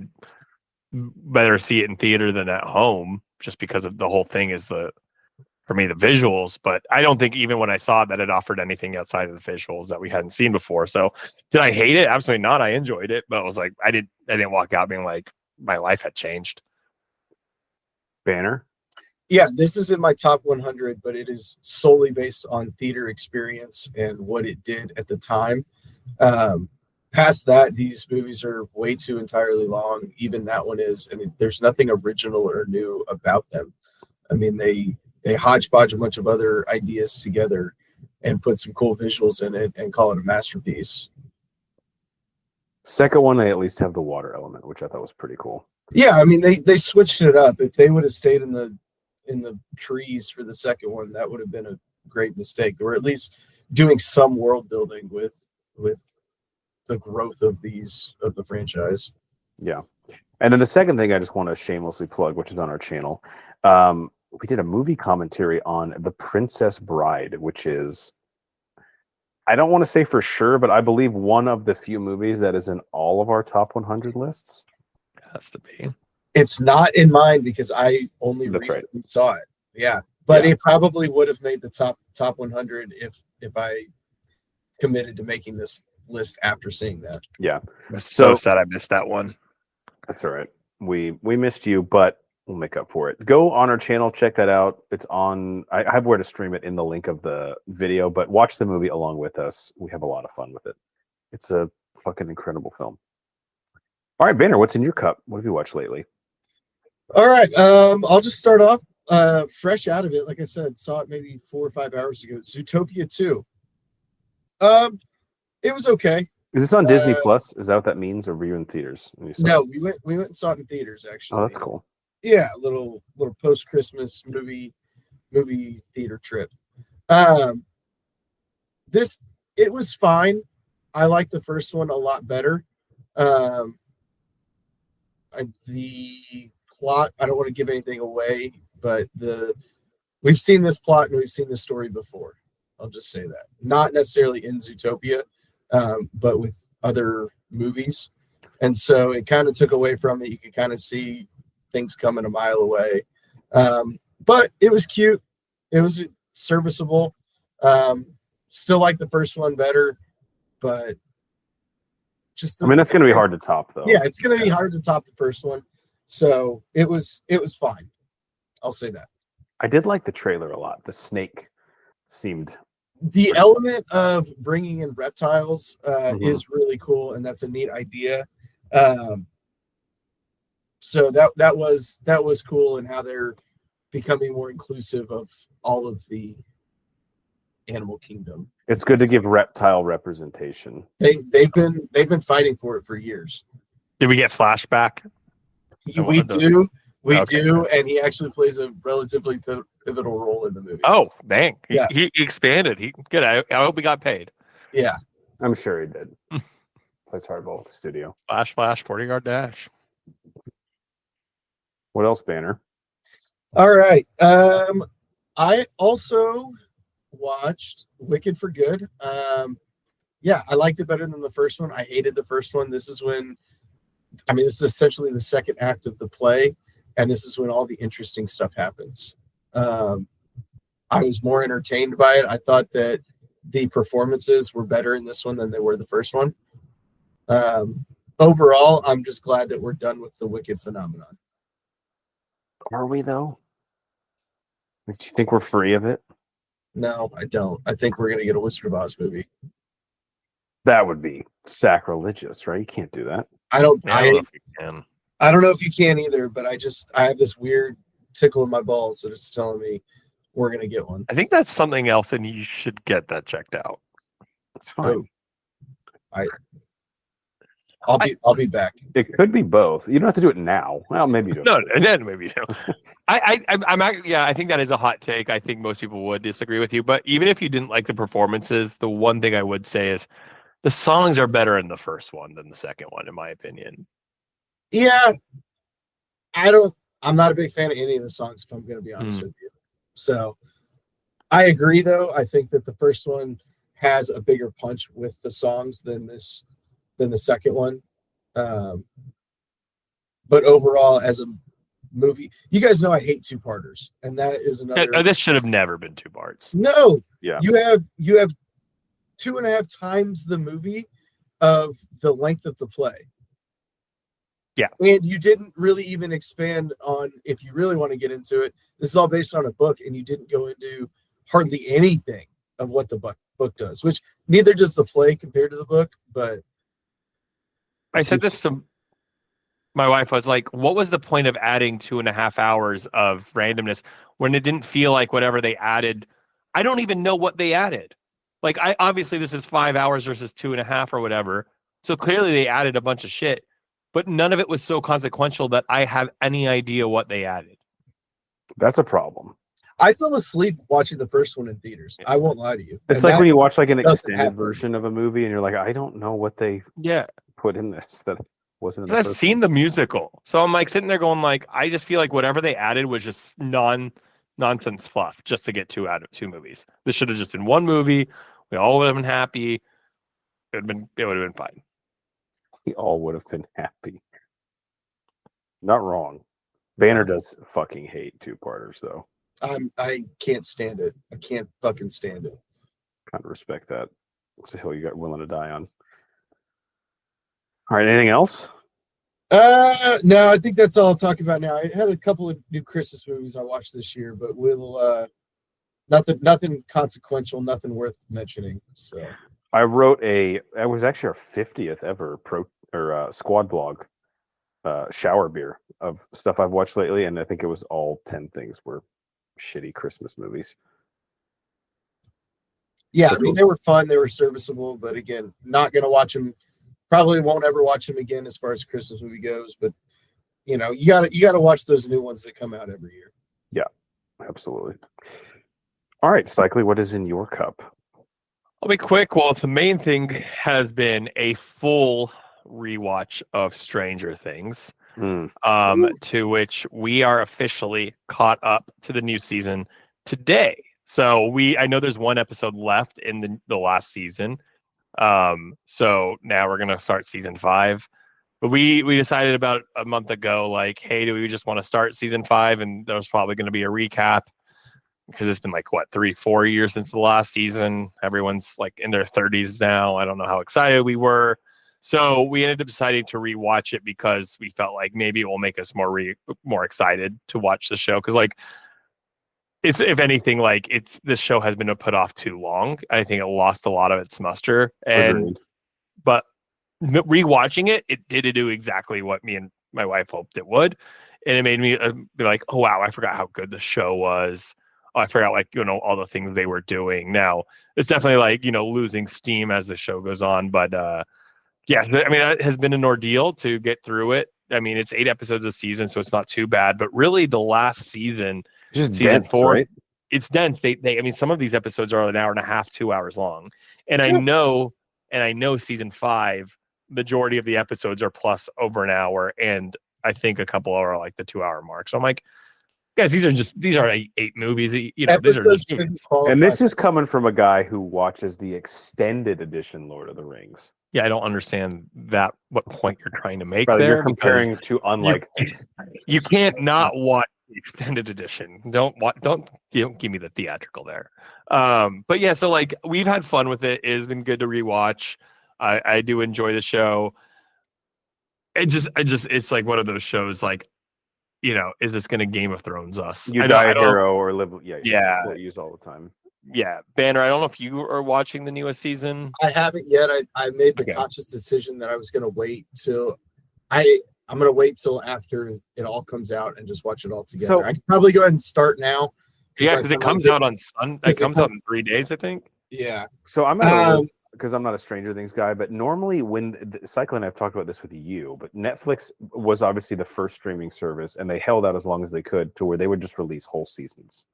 better see it in theater than at home, just because of the whole thing is for me, the visuals. But I don't think even when I saw that it offered anything outside of the visuals that we hadn't seen before. So did I hate it? Absolutely not. I enjoyed it, but it was like, I didn't walk out being like my life had changed. Banner? Yeah, this is in my top 100, but it is solely based on theater experience and what it did at the time. Past that, these movies are way too entirely long. Even that one is. I mean, there's nothing original or new about them. I mean, they hodgepodge a bunch of other ideas together and put some cool visuals in it and call it a masterpiece. Second one, they at least have the water element, which I thought was pretty cool. Yeah, I mean, they switched it up. If they would have stayed in the trees for the second one, that would have been a great mistake. They were at least doing some world building with the growth of the franchise. Yeah. And then the second thing I just want to shamelessly plug, which is on our channel, we did a movie commentary on The Princess Bride, which is, I don't want to say for sure, but I believe one of the few movies that is in all of our top 100 lists. Has to be. It's not in mine because I only recently saw it. Yeah, but it probably would have made the top 100 if I committed to making this list after seeing that. Yeah. I'm so sad I missed that one. That's all right. We missed you, but we'll make up for it. Go on our channel, check that out. It's on. I have where to stream it in the link of the video, but watch the movie along with us. We have a lot of fun with it. It's a fucking incredible film. All right, Banner, what's in your cup? What have you watched lately? All right, I'll just start off fresh out of it. Like I said, saw it maybe 4 or 5 hours ago. Zootopia 2. It was okay. Is this on Disney Plus? Is that what that means, or were you in theaters? No, we went and saw it in theaters actually. Oh, that's cool. Yeah, little post Christmas movie theater trip. It was fine. I like the first one a lot better. The plot, I don't want to give anything away, but we've seen this plot and we've seen this story before. I'll just say that. Not necessarily in Zootopia, but with other movies. And so it kind of took away from it. You could kind of see things coming a mile away. But it was cute. It was serviceable. Still like the first one better, but just I mean, that's going to be hard to top, though. Yeah, it's going to be hard to top the first one. So it was fine. I'll say that. I did like the trailer a lot. The snake seemed the element of bringing in reptiles is really cool, and that's a neat idea. So that was cool, and how they're becoming more inclusive of all of the animal kingdom. It's good to give reptile representation. They've been fighting for it for years. Did we get flashback? We do, and he actually plays a relatively pivotal role in the movie. Oh, dang! Yeah. He expanded. He good. I hope he got paid. Yeah, I'm sure he did. Plays hardball at the studio. Flash, 40-yard dash. What else, Banner? All right. I also watched Wicked for Good. Yeah, I liked it better than the first one. I hated the first one. This is essentially the second act of the play, and this is when all the interesting stuff happens. I was more entertained by it. I thought that the performances were better in this one than they were the first one. Overall, I'm just glad that we're done with the Wicked phenomenon. Are we, though? Do you think we're free of it? No, I don't. I think we're going to get a Wizard of Oz movie. That would be sacrilegious, right? You can't do that. I don't know if you can. I don't know if you can either, but I have this weird tickle in my balls that is telling me we're going to get one. I think that's something else, and you should get that checked out. It's fine. I'll be back. It could be both. You don't have to do it now. Well, maybe you don't. No, and then maybe you don't. I think that is a hot take. I think most people would disagree with you, but even if you didn't like the performances, the one thing I would say is the songs are better in the first one than the second one, in my opinion. Yeah, I'm not a big fan of any of the songs, if I'm going to be honest with you. So I agree, though. I think that the first one has a bigger punch with the songs than the second one. But overall, as a movie, you guys know I hate two-parters, and that is another. This should have never been 2 parts. No, Yeah, you have 2.5 times the movie of the length of the play. Yeah. And you didn't really even expand on, if you really want to get into it, this is all based on a book, and you didn't go into hardly anything of what the book does, which neither does the play compared to the book. But I said this to my wife. I was like, what was the point of adding 2.5 hours of randomness when it didn't feel like whatever they added? I don't even know what they added. Like, obviously this is 5 hours versus 2.5 or whatever. So clearly they added a bunch of shit, but none of it was so consequential that I have any idea what they added. that's a problem. I fell asleep watching the first one in theaters. I won't lie to you. It's And like when you watch like an doesn't extended happen. version of a movie, and you're like, I don't know what they put in this that wasn't. In the I've first seen one. the musical, so I'm like sitting there going like, I just feel like whatever they added was just nonsense fluff just to get 2 out of 2 movies. This should have just been 1 movie. We all would have been happy. It would have been fine. We all would have been happy. Not wrong. Banner does fucking hate 2-parters, though. I can't stand it. I can't fucking stand it. Kind of respect that. It's a hill you got willing to die on. All right, anything else? No, I think that's all I'll talk about now. I had a couple of new Christmas movies I watched this year, but we'll nothing consequential, nothing worth mentioning. So I wrote it was actually our 50th ever squad blog shower beer of stuff I've watched lately, and I think it was all 10 things were shitty Christmas movies. yeah, I mean they were fun, they were serviceable, but again, not gonna watch them. Probably won't ever watch them again as far as Christmas movie goes. But you know, you gotta watch those new ones that come out every year. Yeah, absolutely. All right, Cycly, what is in your cup? I'll be quick. Well, the main thing has been a full rewatch of Stranger Things, to which we are officially caught up to the new season today. So I know there's 1 episode left in the last season. So now we're gonna start season 5. But we decided about a month ago, like, hey, do we just want to start season 5? And there's probably going to be a recap because it's been like what 3-4 years since the last season. Everyone's like in their 30s now. I don't know how excited we were. So we ended up deciding to rewatch it because we felt like maybe it will make us more excited to watch the show. Because like it's, if anything, like this show has been put off too long. I think it lost a lot of its muster. Agreed. But rewatching it, it did do exactly what me and my wife hoped it would, and it made me be like, oh wow, I forgot how good the show was. Oh, I forgot, like, all the things they were doing. Now it's definitely like, losing steam as the show goes on, but yeah, I mean, it has been an ordeal to get through it. I mean, it's 8 episodes a season, so it's not too bad. But really, the last season, Just season dense, 4, right? it's dense. They, I mean, some of these episodes are an hour and a half, 2 hours long, and I know season 5, majority of the episodes are plus over an hour, and I think a couple are like the 2-hour mark. So I'm like, guys, these are 8 movies. These are Episodes just movies. And this is coming from a guy who watches the extended edition Lord of the Rings. Yeah, I don't understand what point you're trying to make Brother, there. you're comparing to unlike things. You can't not watch the extended edition. Don't give me the theatrical there. But yeah, so like we've had fun with it. It has been good to rewatch. I do enjoy the show. It's like one of those shows like, is this going to Game of Thrones us? You die a hero or live. Yeah. What use all the time. Yeah, Banner, I don't know if you are watching the newest season. I haven't yet. I made the conscious decision that I was going to wait till I'm going to wait till after it all comes out and just watch it all together. So, I can probably go ahead and start now. Yeah, because it comes out on Sunday. It comes out in 3 days, I think. Yeah. So I'm at because I'm not a Stranger Things guy, but normally when Cyclone, I've talked about this with you, but Netflix was obviously the first streaming service, and they held out as long as they could to where they would just release whole seasons.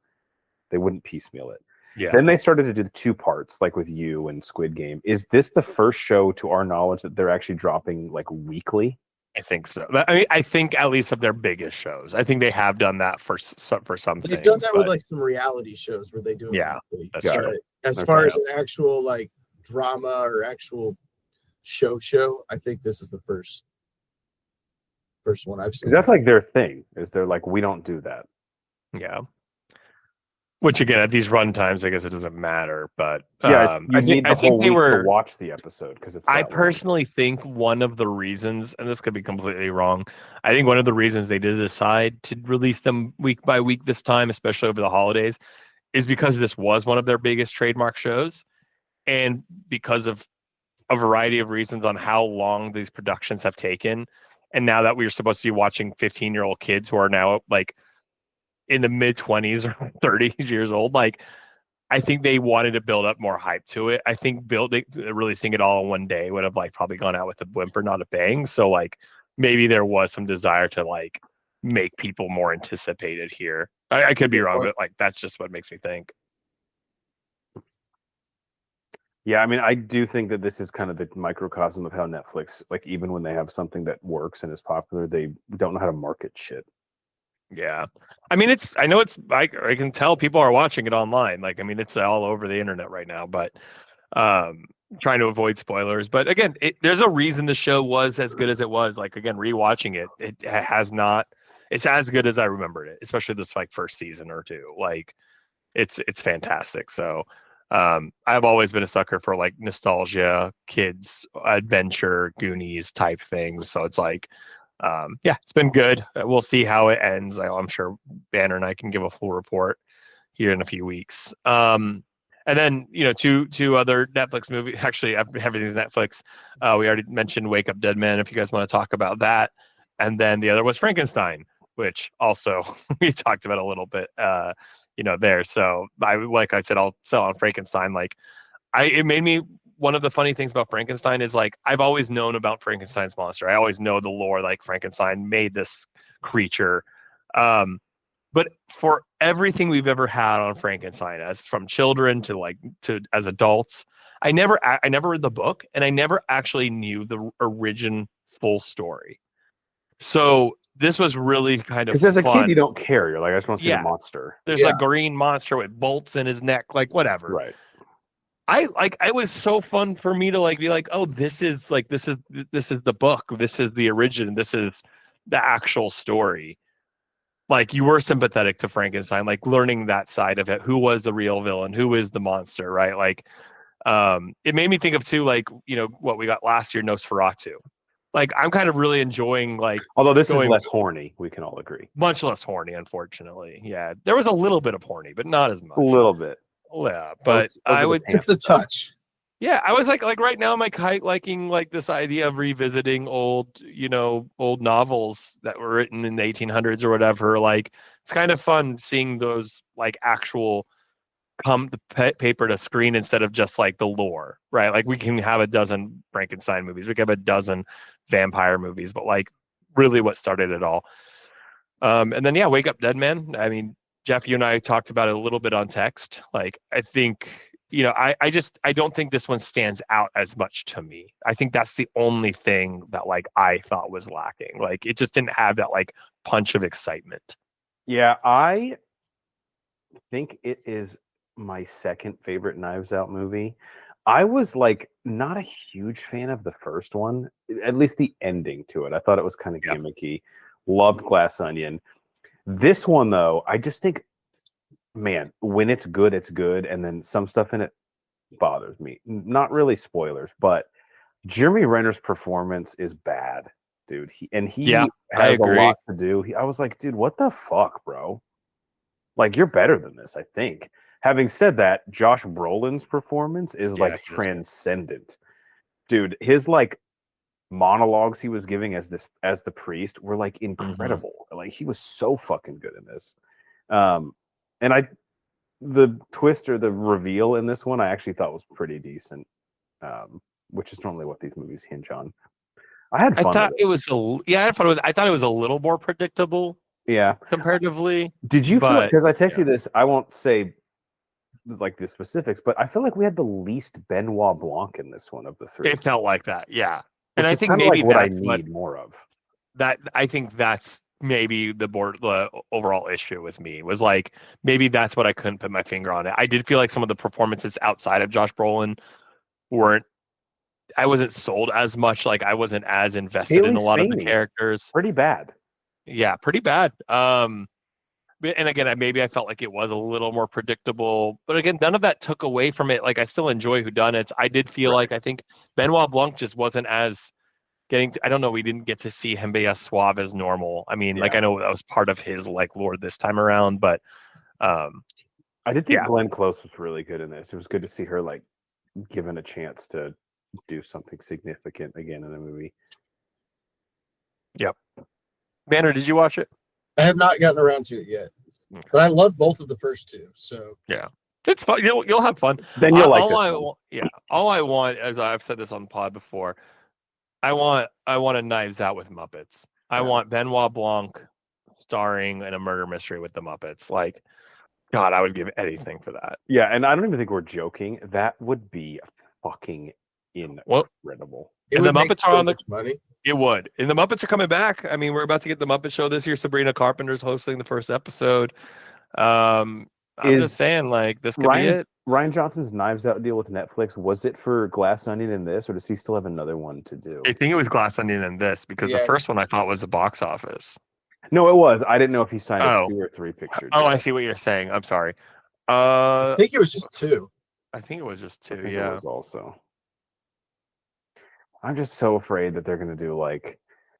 They wouldn't piecemeal it. Yeah. Then they started to do 2 parts, like with you and Squid Game. Is this the first show, to our knowledge, that they're actually dropping like weekly? I think so. I mean, I think at least of their biggest shows. I think they have done that for some things. They've done that with like some reality shows where they do it. Yeah, weekly. that's true. As far as an actual like drama or actual show, I think this is the first one I've seen. Because that's like their thing. Is they're like, we don't do that. Yeah. Which again, at these run times, I guess it doesn't matter. But yeah, I think they were to watch the episode because it's. I personally think one of the reasons, and this could be completely wrong, I think one of the reasons they did decide to release them week by week this time, especially over the holidays, is because this was one of their biggest trademark shows, and because of a variety of reasons on how long these productions have taken, and now that we're supposed to be watching 15-year-old kids who are now like in the mid-20s or 30s years old, like I think they wanted to build up more hype to it. I think releasing it all in one day would have like probably gone out with a whimper, not a bang. So like maybe there was some desire to like make people more anticipated here. I could be wrong, but like that's just what makes me think. Yeah, I mean, I do think that this is kind of the microcosm of how Netflix, like even when they have something that works and is popular, they don't know how to market shit. Yeah. I mean, I can tell people are watching it online. Like, I mean, it's all over the internet right now, but trying to avoid spoilers. But again, there's a reason the show was as good as it was. Like, again, rewatching it, it's as good as I remembered it, especially this like first season or 2. Like it's fantastic. So I've always been a sucker for like nostalgia, kids, adventure, Goonies type things. So it's like, yeah, it's been good. We'll see how it ends. I'm sure Banner and I can give a full report here in a few weeks. And then, two other Netflix movies. Actually, everything's Netflix. We already mentioned Wake Up Dead Man, if you guys want to talk about that. And then the other was Frankenstein, which also we talked about a little bit, there. So like I said, I'll sell on Frankenstein. Like it made me, one of the funny things about Frankenstein is like I've always known about Frankenstein's monster. I always know the lore, like Frankenstein made this creature. But for everything we've ever had on Frankenstein, as from children to as adults, I never read the book, and I never actually knew the origin full story. So this was really kind of because as a kid you don't care. You're like, I just want to see the monster. There's a green monster with bolts in his neck, like whatever. Right. it was so fun for me to like be like, oh, this is the book, this is the origin, this is the actual story. Like you were sympathetic to Frankenstein, like learning that side of it, who was the real villain, who is the monster, right? Like it made me think of too, like, you know, what we got last year, Nosferatu. Like I'm kind of really enjoying like, although this is going less horny, we can all agree. much less horny, unfortunately. Yeah, there was a little bit of horny, but not as much. A little bit. Yeah, but I would Just a touch. yeah, I was like right now I'm like liking like this idea of revisiting old, you know, old novels that were written in the 1800s or whatever. Like it's kind of fun seeing those like actual come the paper to screen instead of just like the lore, right? Like we can have a dozen Frankenstein movies, we can have a dozen vampire movies, but like really what started it all. And then yeah, Wake Up Dead Man. I mean, Jeff, you and I talked about it a little bit on text. Like I think, you know, I don't think this one stands out as much to me. I think that's the only thing that like I thought was lacking. Like it just didn't have that like punch of excitement. Yeah, I think it is my second favorite Knives Out movie. I was like not a huge fan of the first one, at least the ending to it. I thought it was kind of gimmicky. Loved Glass Onion. This one though, I just think, man, when it's good, and then some stuff in it bothers me. Not really spoilers, but Jeremy Renner's performance is bad, dude. He has a lot to do. I was like, dude, what the fuck, bro? Like, you're better than this, I think. Having said that, Josh Brolin's performance is like transcendent. Dude, his like monologues he was giving as the priest were like incredible. Like he was so fucking good in this. And the twist or the reveal in this one I actually thought was pretty decent. Which is normally what these movies hinge on. I had fun. I thought it was I had fun with it. I thought it was a little more predictable. Yeah. Comparatively. Did you feel, because I texted you this, I won't say like the specifics, but I feel like we had the least Benoit Blanc in this one of the three. It felt like that, yeah. And I think maybe like what I need more of. That I think that's maybe the overall issue with me was like maybe that's what I couldn't put my finger on it. I did feel like some of the performances outside of Josh Brolin I wasn't sold as much. Like I wasn't as invested in a lot of the characters. Pretty bad. Yeah, pretty bad. And again, maybe I felt like it was a little more predictable, but again, none of that took away from it. Like I still enjoy whodunits. I did feel like I think Benoit Blanc just wasn't as I don't know. We didn't get to see him be as suave as normal. I mean, like I know that was part of his like lore this time around, but I did think Glenn Close was really good in this. It was good to see her like given a chance to do something significant again in a movie. Yep. Banner, did you watch it? I have not gotten around to it yet, but I love both of the first two. So yeah, it's fun. You'll have fun. Then you'll like this one. Yeah, all I want, as I've said this on the pod before, I want a Knives Out with Muppets. I want Benoit Blanc starring in a murder mystery with the Muppets. Like, God, I would give anything for that. Yeah, and I don't even think we're joking. That would be fucking incredible. And the Muppets are on the money. It would. And the Muppets are coming back. I mean, we're about to get the Muppet Show this year. Sabrina Carpenter's hosting the first episode. I'm just saying, like, this could be it. Rian Johnson's Knives Out deal with Netflix, was it for Glass Onion in this, or does he still have another one to do? I think it was Glass Onion in this, because the first one I thought was the box office. No, it was. I didn't know if he signed a 2 or 3 picture. Oh, I see what you're saying. I'm sorry. I think it was just 2. I think it was just 2, It was also. I'm just so afraid that they're going to do, like,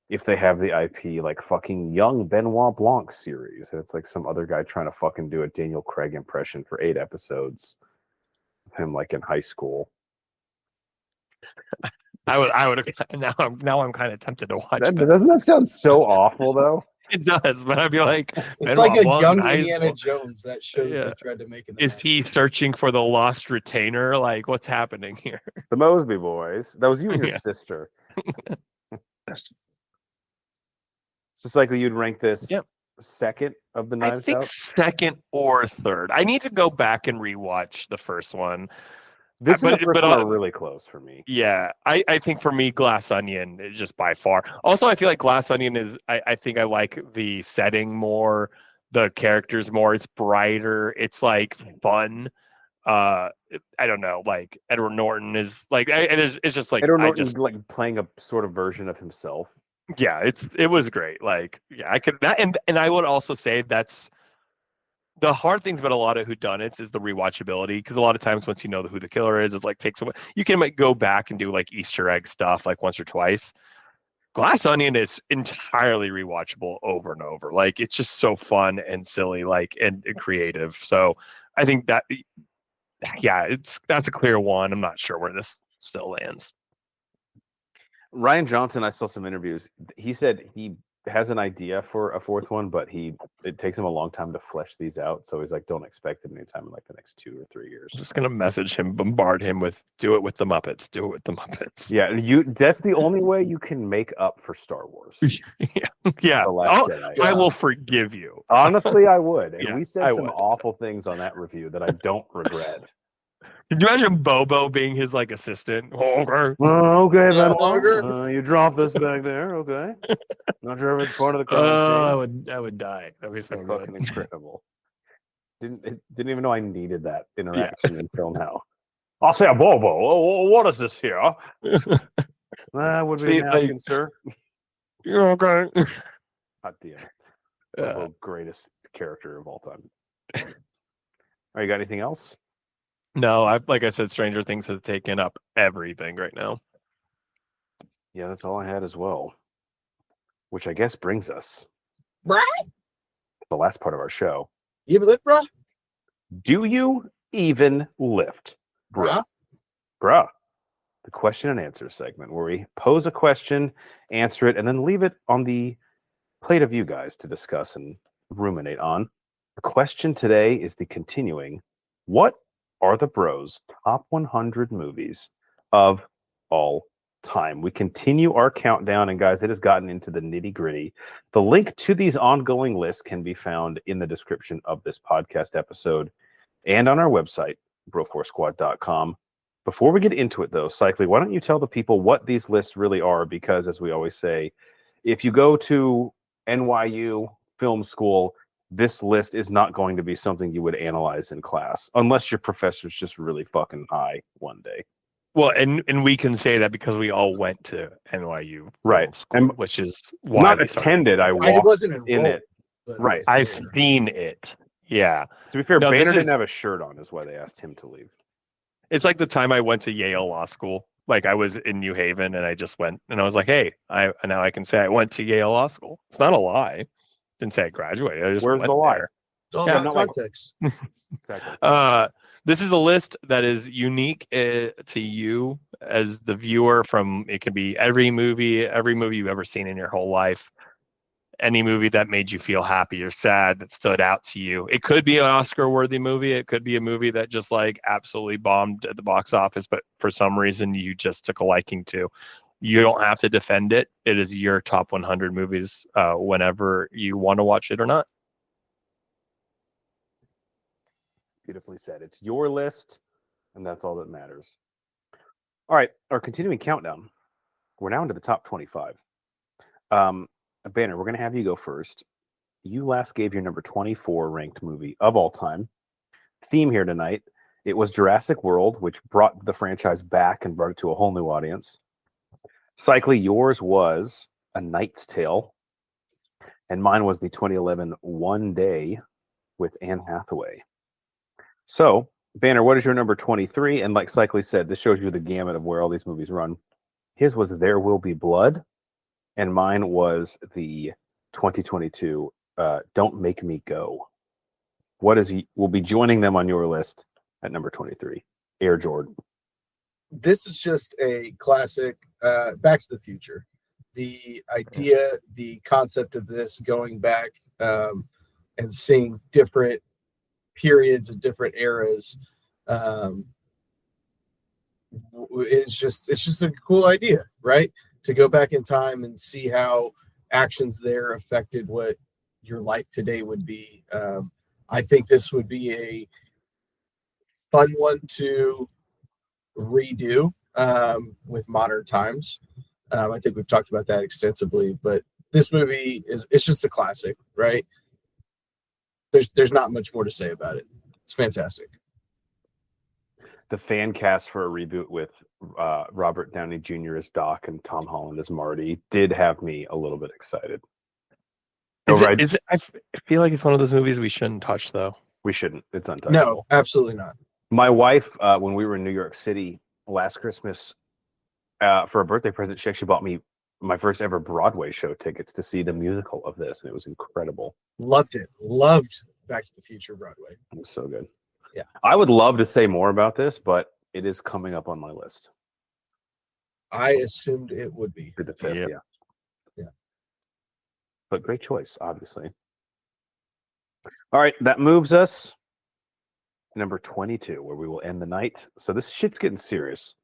if they have the IP, like, fucking young Benoit Blanc series. And it's like some other guy trying to fucking do a Daniel Craig impression for 8 episodes of him, like, in high school. I would now I'm kind of tempted to watch that. Doesn't that sound so awful, though? It does, but I'd be like, it's like a young Indiana Jones, that show they tried to make. Is he searching for the lost retainer? Like, what's happening here? The Mosby Boys. That was you and your sister. So it's likely you'd rank this second of the Knives Out? I think second or third. I need to go back and rewatch the first one. This and the first one are really close for me. Yeah, I think for me, Glass Onion is just by far. Also, I feel like Glass Onion is, I think I like the setting more, the characters more. It's brighter. It's like fun. I don't know, like Edward Norton is like, it's just like Edward Norton like playing a sort of version of himself. Yeah, it was great. Like, yeah, I could that, and I would also say that's the hard things about a lot of whodunits is the rewatchability, because a lot of times once you know who the killer is, it's like takes away. You can like go back and do like Easter egg stuff like once or twice. Glass Onion is entirely rewatchable over and over. Like, it's just so fun and silly, like and creative. So I think that, yeah, that's a clear one. I'm not sure where this still lands. Ryan Johnson, I saw some interviews. He said he has an idea for a fourth one, but it takes him a long time to flesh these out. So he's like, don't expect it anytime in like the next 2 or 3 years. I'm just gonna message him, bombard him with do it with the Muppets. Do it with the Muppets. Yeah, that's the only way you can make up for Star Wars. Yeah. The Last Jedi. I will forgive you. Honestly, I would. And Yeah, we said some awful things on that review that I don't regret. Can you imagine Bobo being his like assistant? Okay, longer. you drop this back there. Okay, not sure if it's part of the crime. I would die. That'd be so fucking incredible. Didn't even know I needed that interaction until now. I'll say a Bobo. Oh, what is this here? That would be napkin, sir. You're okay. God damn it. The greatest character of all time. All right, you got anything else? No, like I said, Stranger Things has taken up everything right now. Yeah, that's all I had as well. Which I guess brings us Bruh? to the last part of our show. You ever lift, bro? Do you even lift? Bruh? Bruh. The question and answer segment where we pose a question, answer it, and then leave it on the plate of you guys to discuss and ruminate on. The question today is the continuing, what are the Bros top 100 movies of all time? We continue our countdown, and guys, it has gotten into the nitty-gritty. The link to these ongoing lists can be found in the description of this podcast episode and on our website, broforcesquad.com. Before we get into it, though, Cycly, why don't you tell the people what these lists really are? Because, as we always say, if you go to NYU Film School, this list is not going to be something you would analyze in class, unless your professor's just really fucking high one day. Well, and we can say that because we all went to NYU right, school, and which is why not attended. I wasn't in it. Right, I've seen it. Yeah. To be fair, Banner didn't have a shirt on, is why they asked him to leave. It's like the time I went to Yale Law School. Like, I was in New Haven, and I just went, and I was like, "Hey, now I can say I went to Yale Law School." It's not a lie. Didn't say I graduated. I just Where's went the lie? there. It's all about context. Exactly. This is a list that is unique to you as the viewer. It can be every movie you've ever seen in your whole life, any movie that made you feel happy or sad that stood out to you. It could be an Oscar-worthy movie. It could be a movie that just like absolutely bombed at the box office, but for some reason you just took a liking to. You don't have to defend it. It is your top 100 movies whenever you want to watch it or not. Beautifully said. It's your list, and that's all that matters. All right, our continuing countdown. We're now into the top 25. Banner, we're going to have you go first. You last gave your number 24 ranked movie of all time. Theme here tonight, it was Jurassic World, which brought the franchise back and brought it to a whole new audience. Cycly, yours was A Knight's Tale, and mine was the 2011 One Day with Anne Hathaway. So, Banner, what is your number 23? And like Cycly said, this shows you the gamut of where all these movies run. His was There Will Be Blood, and mine was the 2022 Don't Make Me Go. We'll be joining them on your list at number 23. Air Jordan. This is just a classic Back to the Future. The idea, the concept of this going back and seeing different periods and different eras it's just a cool idea, right? To go back in time and see how actions there affected what your life today would be. I think this would be a fun one to redo with modern times. I think we've talked about that extensively, but this movie it's just a classic, right? There's not much more to say about it. It's fantastic. the fan cast for a reboot with Robert Downey Jr. as Doc and Tom Holland as Marty did have me a little bit excited. I feel like it's one of those movies we shouldn't touch, though. We shouldn't. It's untouchable. No, absolutely not. My wife, when we were in New York City last Christmas, for a birthday present, she actually bought me my first ever Broadway show tickets to see the musical of this, and it was incredible. Loved it. Loved Back to the Future Broadway. It was so good. Yeah. I would love to say more about this, but it is coming up on my list. I assumed it would be. For the 5th, Yep. yeah. Yeah. But great choice, obviously. All right, that moves us number 22, where we will end the night. So this shit's getting serious.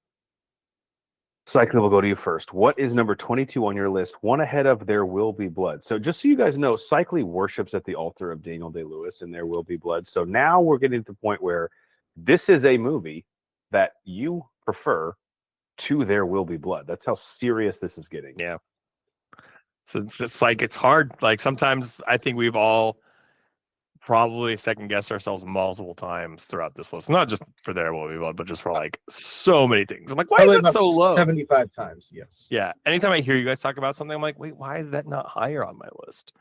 Cycling, we'll go to you first. What is number 22 on your list? One ahead of There Will Be Blood. So just so you guys know, Cycling worships at the altar of Daniel Day-Lewis and There Will Be Blood. So now we're getting to the point where this is a movie that you prefer to There Will Be Blood. That's how serious this is getting. Yeah. So it's like, it's hard. Like sometimes I think we've all probably second guessed ourselves multiple times throughout this list. Not just for There Will Be Blood, but just for like so many things. I'm like, why Probably is it about so low? 75 times, yes. Yeah. Anytime I hear you guys talk about something, I'm like, wait, why is that not higher on my list?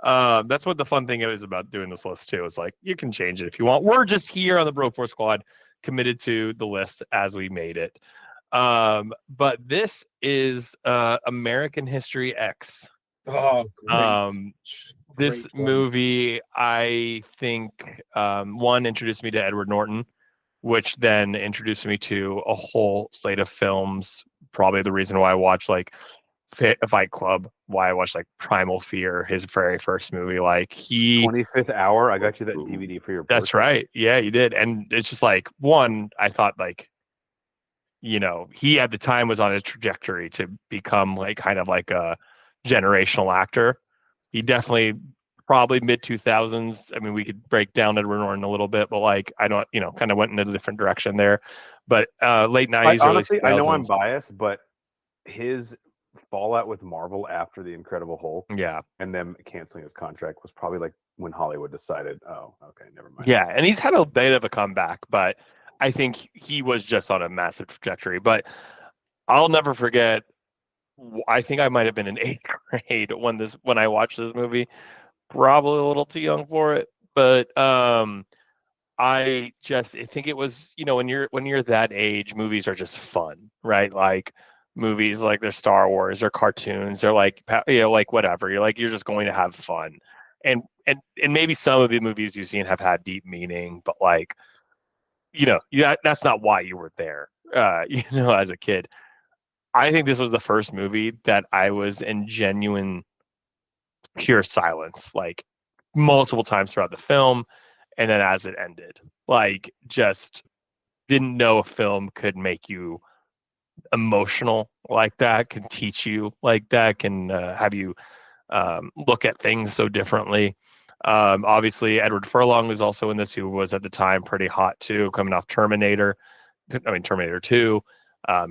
That's what the fun thing is about doing this list too. It's like you can change it if you want. We're just here on the Bro Force Squad, committed to the list as we made it. But this is American History X. Oh, great. This movie, I think, one introduced me to Edward Norton, which then introduced me to a whole slate of films. Probably the reason why I watched like Fight Club, why I watched like Primal Fear, his very first movie. Like 25th Hour. I got you that DVD for your birthday. That's right. Yeah, you did. And it's just like, one, I thought like, you know, he at the time was on his trajectory to become like kind of like a generational actor. He definitely probably mid 2000s. I mean, we could break down Edward Norton a little bit, but like I don't, you know, kind of went in a different direction there. But late 90s. Honestly, early 2000s, I know I'm biased, but his fallout with Marvel after the Incredible Hulk, yeah, and them canceling his contract was probably like when Hollywood decided, oh, okay, never mind. Yeah, and he's had a bit of a comeback, but I think he was just on a massive trajectory. But I'll never forget. I think I might have been in 8th grade when I watched this movie. Probably a little too young for it, but I think it was, you know, when you're that age, movies are just fun, right? Like movies like they're Star Wars or cartoons, they're like, you know, like whatever. You're just going to have fun, and maybe some of the movies you've seen have had deep meaning, but like, you know, that's not why you were there, you know, as a kid. I think this was the first movie that I was in genuine pure silence, like multiple times throughout the film, and then as it ended, like just didn't know a film could make you emotional like that, can teach you like that, can have you look at things so differently. Obviously, Edward Furlong was also in this, who was at the time pretty hot too, coming off Terminator 2.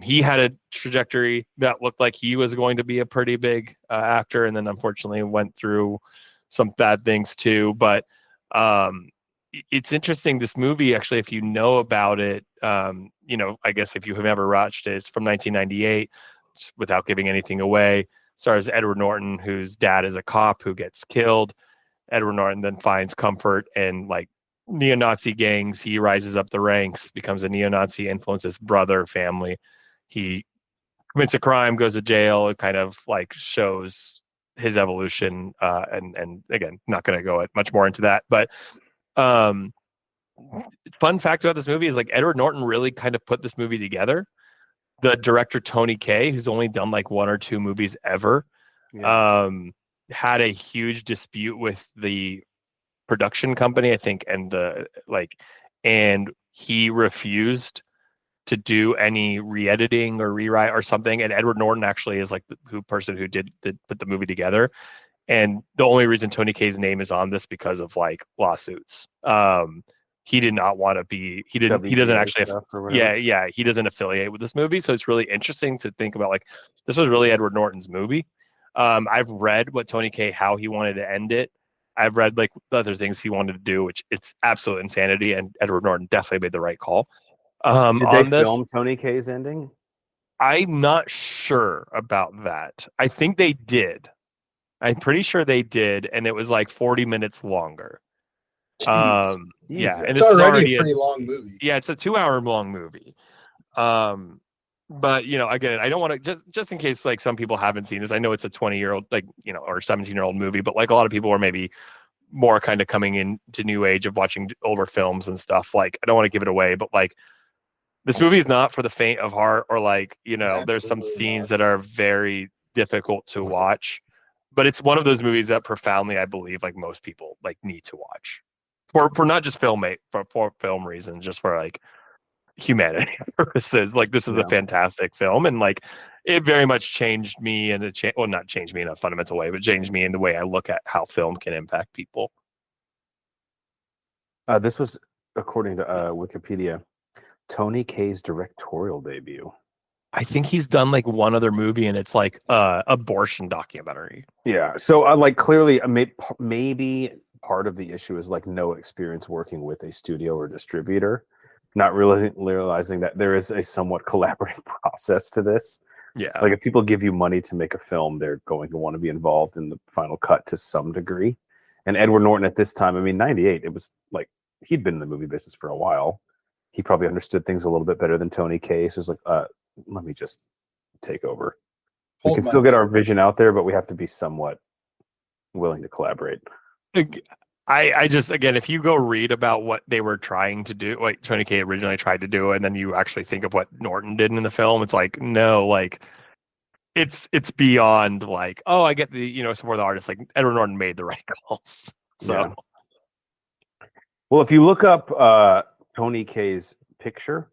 He had a trajectory that looked like he was going to be a pretty big actor, and then unfortunately went through some bad things too. But it's interesting. This movie, actually, if you know about it, you know, I guess if you have ever watched it, it's from 1998. Without giving anything away, stars Edward Norton, whose dad is a cop who gets killed. Edward Norton then finds comfort in like neo-Nazi gangs. He rises up the ranks, becomes a neo-Nazi, influences brother, family. He commits a crime, goes to jail. It kind of like shows his evolution. And again, not going to go much more into that. But fun fact about this movie is like Edward Norton really kind of put this movie together. The director Tony Kaye, who's only done like 1 or 2 movies ever, had a huge dispute with the production company, I think, and he refused to do any re-editing or rewrite or something. And Edward Norton actually is like the person who did put the movie together. And the only reason Tony Kaye's name is on this because of like lawsuits. He did not want to be. He doesn't actually. Yeah. He doesn't affiliate with this movie, so it's really interesting to think about. Like, this was really Edward Norton's movie. I've read what Tony Kaye, how he wanted to end it. I've read like the other things he wanted to do, which it's absolute insanity, and Edward Norton definitely made the right call. Did they On this, film Tony K's ending? I'm not sure about that. I think they did. I'm pretty sure they did, and it was like 40 minutes longer. Yeah, Jesus. and It's this is already already a pretty long movie. yeah, it's a 2 hour long movie. But again, I don't want to just in case like some people haven't seen this. I know it's a 20-year-old or 17-year-old movie, but like a lot of people are maybe more kind of coming into new age of watching older films and stuff. Like I don't want to give it away, but like this movie is not for the faint of heart, or like there's some Absolutely scenes not. that are very difficult to watch. But it's one of those movies that profoundly, I believe, like most people like need to watch for not just for film reasons, just for like humanity purposes. Like this is a Yeah. fantastic film, and like it very much changed me, and well, not changed me in a fundamental way, but changed me in the way I look at how film can impact people. This was, according to Wikipedia, Tony K's directorial debut. I think he's done like one other movie, and it's like abortion documentary. Yeah. So like clearly, maybe part of the issue is like no experience working with a studio or distributor, not realizing that there is a somewhat collaborative process to this. Yeah. Like if people give you money to make a film, they're going to want to be involved in the final cut to some degree. And Edward Norton at this time, I mean, 98, it was like he'd been in the movie business for a while. He probably understood things a little bit better than Tony K. So it's like, let me just take over. We can still get our vision out there, but we have to be somewhat willing to collaborate. I just, again, if you go read about what they were trying to do, like Tony K originally tried to do, and then you actually think of what Norton did in the film, it's like, no, like it's beyond like, oh, I get the, support the artist. Like Edward Norton made the right calls. So, yeah. Well, if you look up Tony K's picture,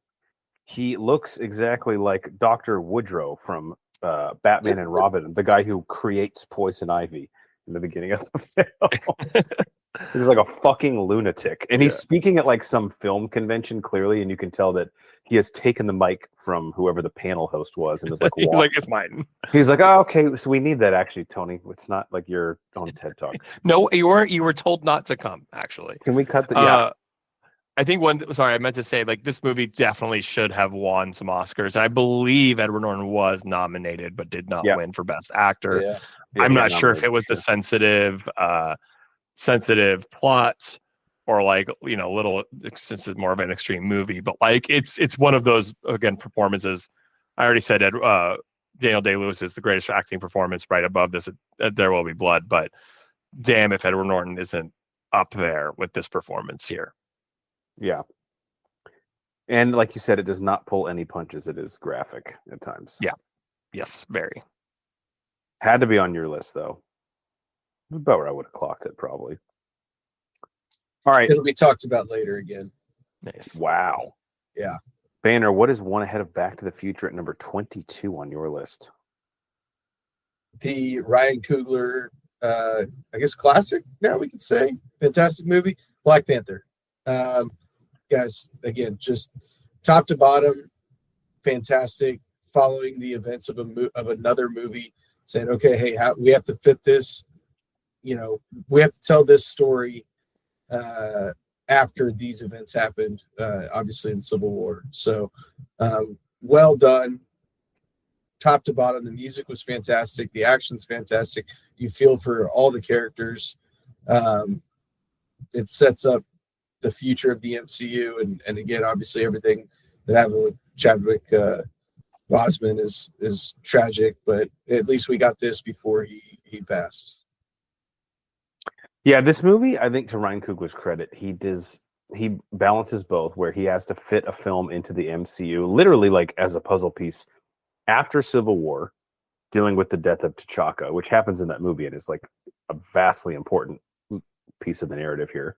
he looks exactly like Dr. Woodrow from Batman and Robin, the guy who creates Poison Ivy in the beginning of the film. He's like a fucking lunatic. And he's speaking at like some film convention, clearly, and you can tell that he has taken the mic from whoever the panel host was and is like, like, it's mine. He's like, oh, okay, so we need that actually, Tony. It's not like your own TED Talk. No, you were told not to come, actually. Can we cut the I think I meant to say, like, this movie definitely should have won some Oscars. And I believe Edward Norton was nominated, but did not win for Best Actor. Yeah. I'm not sure if it was the sensitive plot or like, little, since it's more of an extreme movie, but like, it's one of those, again, performances. I already said Daniel Day-Lewis is the greatest acting performance right above this. There Will Be Blood, but damn if Edward Norton isn't up there with this performance here. Yeah. And like you said, it does not pull any punches. It is graphic at times. Yeah. Yes, very. Had to be on your list, though. About where I would have clocked it, probably. All right. It'll be talked about later again. Nice. Wow. Yeah. Banner, what is one ahead of Back to the Future at number 22 on your list? The Ryan Coogler, I guess, classic, now we could say. Fantastic movie, Black Panther. Guys, again, just top to bottom, fantastic. Following the events of another movie, saying, okay, hey, we have to fit this. We have to tell this story after these events happened, obviously in Civil War. So, well done, top to bottom. The music was fantastic. The action's fantastic. You feel for all the characters. It sets up the future of the MCU, and again, obviously everything that happened with Chadwick Boseman is tragic, but at least we got this before he passed. Yeah, this movie, I think, to Ryan Coogler's credit, he balances both, where he has to fit a film into the MCU, literally like as a puzzle piece after Civil War, dealing with the death of T'Chaka, which happens in that movie and is like a vastly important piece of the narrative here.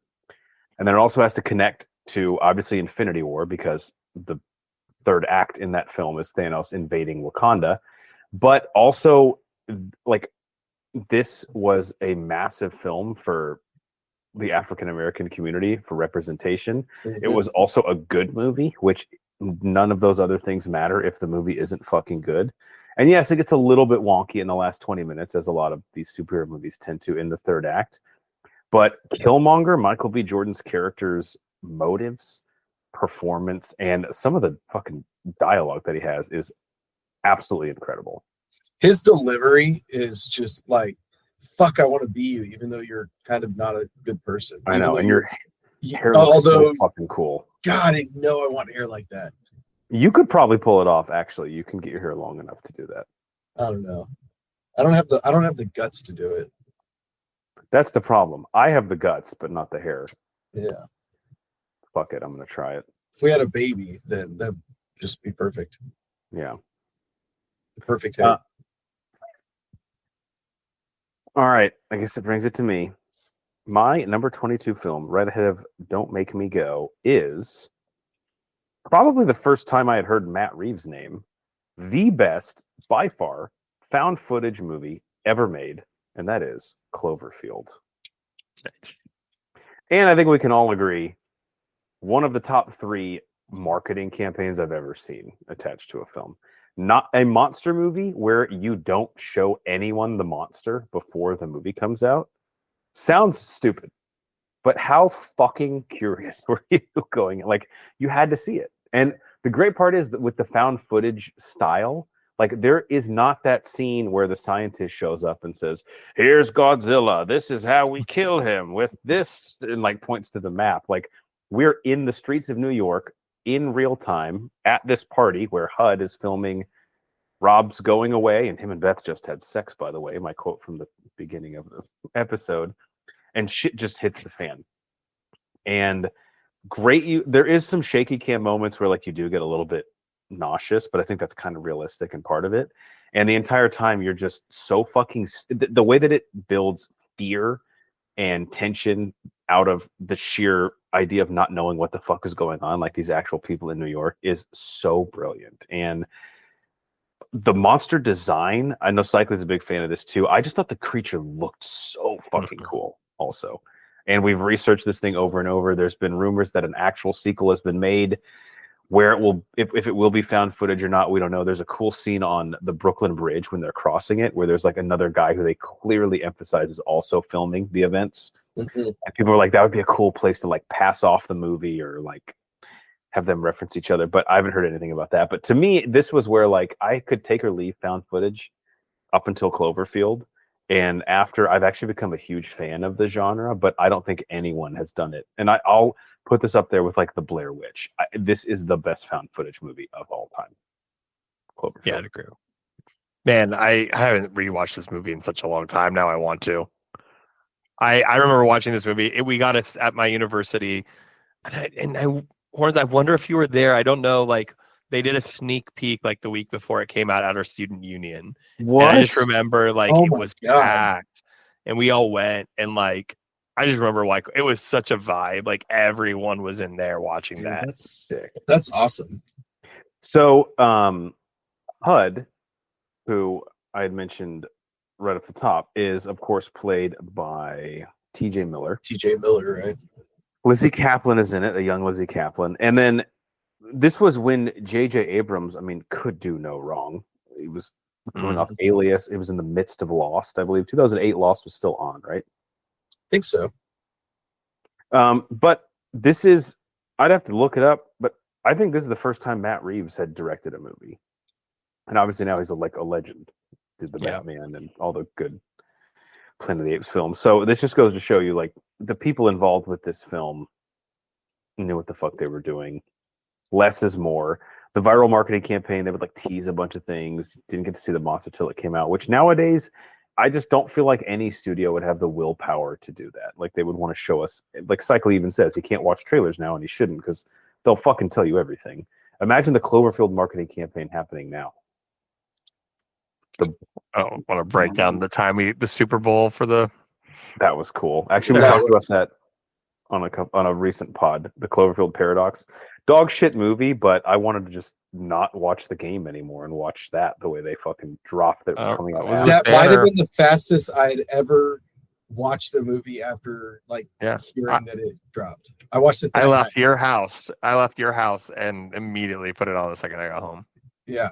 And then it also has to connect to, obviously, Infinity War, because the third act in that film is Thanos invading Wakanda. But also, like, this was a massive film for the African-American community, for representation. Mm-hmm. It was also a good movie, which none of those other things matter if the movie isn't fucking good. And yes, it gets a little bit wonky in the last 20 minutes, as a lot of these superhero movies tend to in the third act. But Killmonger, Michael B. Jordan's character's motives, performance and some of the fucking dialogue that he has is absolutely incredible. His delivery is just like, fuck, I want to be you, even though you're kind of not a good person. I know, and your hair although, looks so fucking cool. God, I know I want hair like that. You could probably pull it off. Actually, you can get your hair long enough to do that. I don't know. I don't have the guts to do it. That's the problem. I have the guts, but not the hair. Yeah. Fuck it, I'm gonna try it. If we had a baby, then that'd just be perfect. Yeah. Perfect hair. All right, I guess it brings it to me. My number 22 film, right ahead of Don't Make Me Go, is probably the first time I had heard Matt Reeves' name. The best, by far, found footage movie ever made, and that is Cloverfield. Nice. And I think we can all agree, one of the top 3 marketing campaigns I've ever seen attached to a film. Not a monster movie where you don't show anyone the monster before the movie comes out. Sounds stupid, but how fucking curious were you going? Like, you had to see it. And the great part is that with the found footage style, like, there is not that scene where the scientist shows up and says, here's Godzilla, this is how we kill him with this, and like points to the map. Like, we're in the streets of New York in real time at this party where HUD is filming Rob's going away, and him and Beth just had sex, by the way, my quote from the beginning of the episode, and shit just hits the fan. And there is some shaky cam moments where like you do get a little bit nauseous, but I think that's kind of realistic and part of it. And the entire time you're just so fucking the way that it builds fear and tension out of the sheer idea of not knowing what the fuck is going on, like these actual people in New York, is so brilliant. And the monster design, I know Cycling is a big fan of this too. I just thought the creature looked so fucking cool also. And we've researched this thing over and over. There's been rumors that an actual sequel has been made. Where it will, if it will be found footage or not, we don't know. There's a cool scene on the Brooklyn Bridge when they're crossing it, where there's like another guy who they clearly emphasize is also filming the events. Mm-hmm. And people are like, that would be a cool place to like pass off the movie or like have them reference each other. But I haven't heard anything about that. But to me, this was where like I could take or leave found footage up until Cloverfield. And after, I've actually become a huge fan of the genre, but I don't think anyone has done it. And I'll put this up there with like the Blair Witch. This is the best found footage movie of all time. Cloverfield. Yeah, I'd agree. Man, I haven't rewatched this movie in such a long time. Now I want to. I remember watching this movie. We got us at my university, Horns, I wonder if you were there. I don't know. Like, they did a sneak peek like the week before it came out at our student union. What? And I just remember like Oh it my was God. packed, and we all went, and like I just remember like it was such a vibe. Like everyone was in there watching Dude, that. that's sick. That's awesome. So HUD, who I had mentioned right at the top, is of course played by TJ Miller. TJ Miller, right? Lizzie Kaplan is in it, a young Lizzie Kaplan. And then this was when J.J. Abrams, I mean, could do no wrong. He was going off Alias. It was in the midst of Lost, I believe. 2008 Lost was still on, right? I think so. But this is, I'd have to look it up, but I think this is the first time Matt Reeves had directed a movie. And obviously now he's a legend. Did the Batman and all the good Planet of the Apes films. So this just goes to show you, like, the people involved with this film knew what the fuck they were doing. Less is more. The viral marketing campaign, they would like tease a bunch of things. Didn't get to see the monster till it came out, which nowadays I just don't feel like any studio would have the willpower to do that. Like, they would want to show us, like Cycle even says, he can't watch trailers now, and he shouldn't, because they'll fucking tell you everything. Imagine the Cloverfield marketing campaign happening now. Want to break down the Super Bowl for the. That was cool. Actually, we talked about that on a recent pod, the Cloverfield Paradox. Dog shit movie, but I wanted to just not watch the game anymore and watch that the way they fucking dropped that it was coming out. That might have been the fastest I'd ever watched a movie after hearing that it dropped. I watched it. I left your house and immediately put it on the second I got home. Yeah.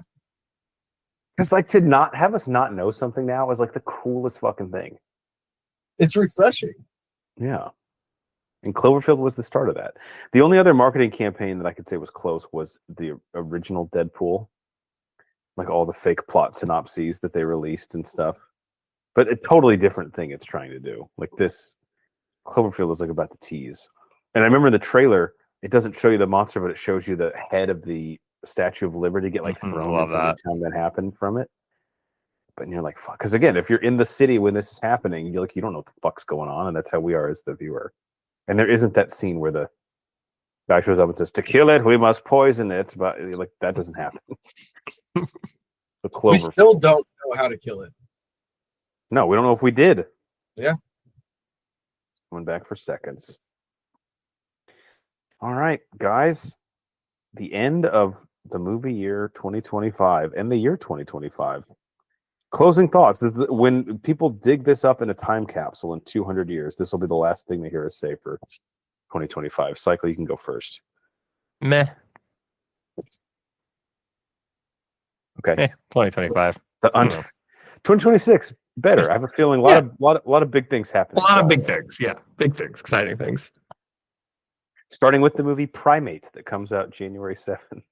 Because like to not have us not know something now is like the coolest fucking thing. It's refreshing. Yeah. And Cloverfield was the start of that. The only other marketing campaign that I could say was close was the original Deadpool, like all the fake plot synopses that they released and stuff. But a totally different thing it's trying to do. Like this, Cloverfield is like about to tease. And I remember in the trailer, it doesn't show you the monster, but it shows you the head of the Statue of Liberty get like thrown into every time that happened from it. But you're like, fuck. Because again, if you're in the city when this is happening, you're like, you don't know what the fuck's going on. And that's how we are as the viewer. And there isn't that scene where the guy shows up and says, to kill it, we must poison it. But like that doesn't happen. The Clover. We still don't know how to kill it. No, we don't know if we did. Yeah. Coming back for seconds. All right, guys. The end of the movie year 2025 and the year 2025. Closing thoughts. This is when people dig this up in a time capsule in 200 years, this will be the last thing they hear us say for 2025. Cycle, you can go first. Meh. Okay. 2025. 2026 better. I have a feeling a lot of big things happen. A lot of big things. Yeah, big things, exciting things. Starting with the movie Primate that comes out January 7th.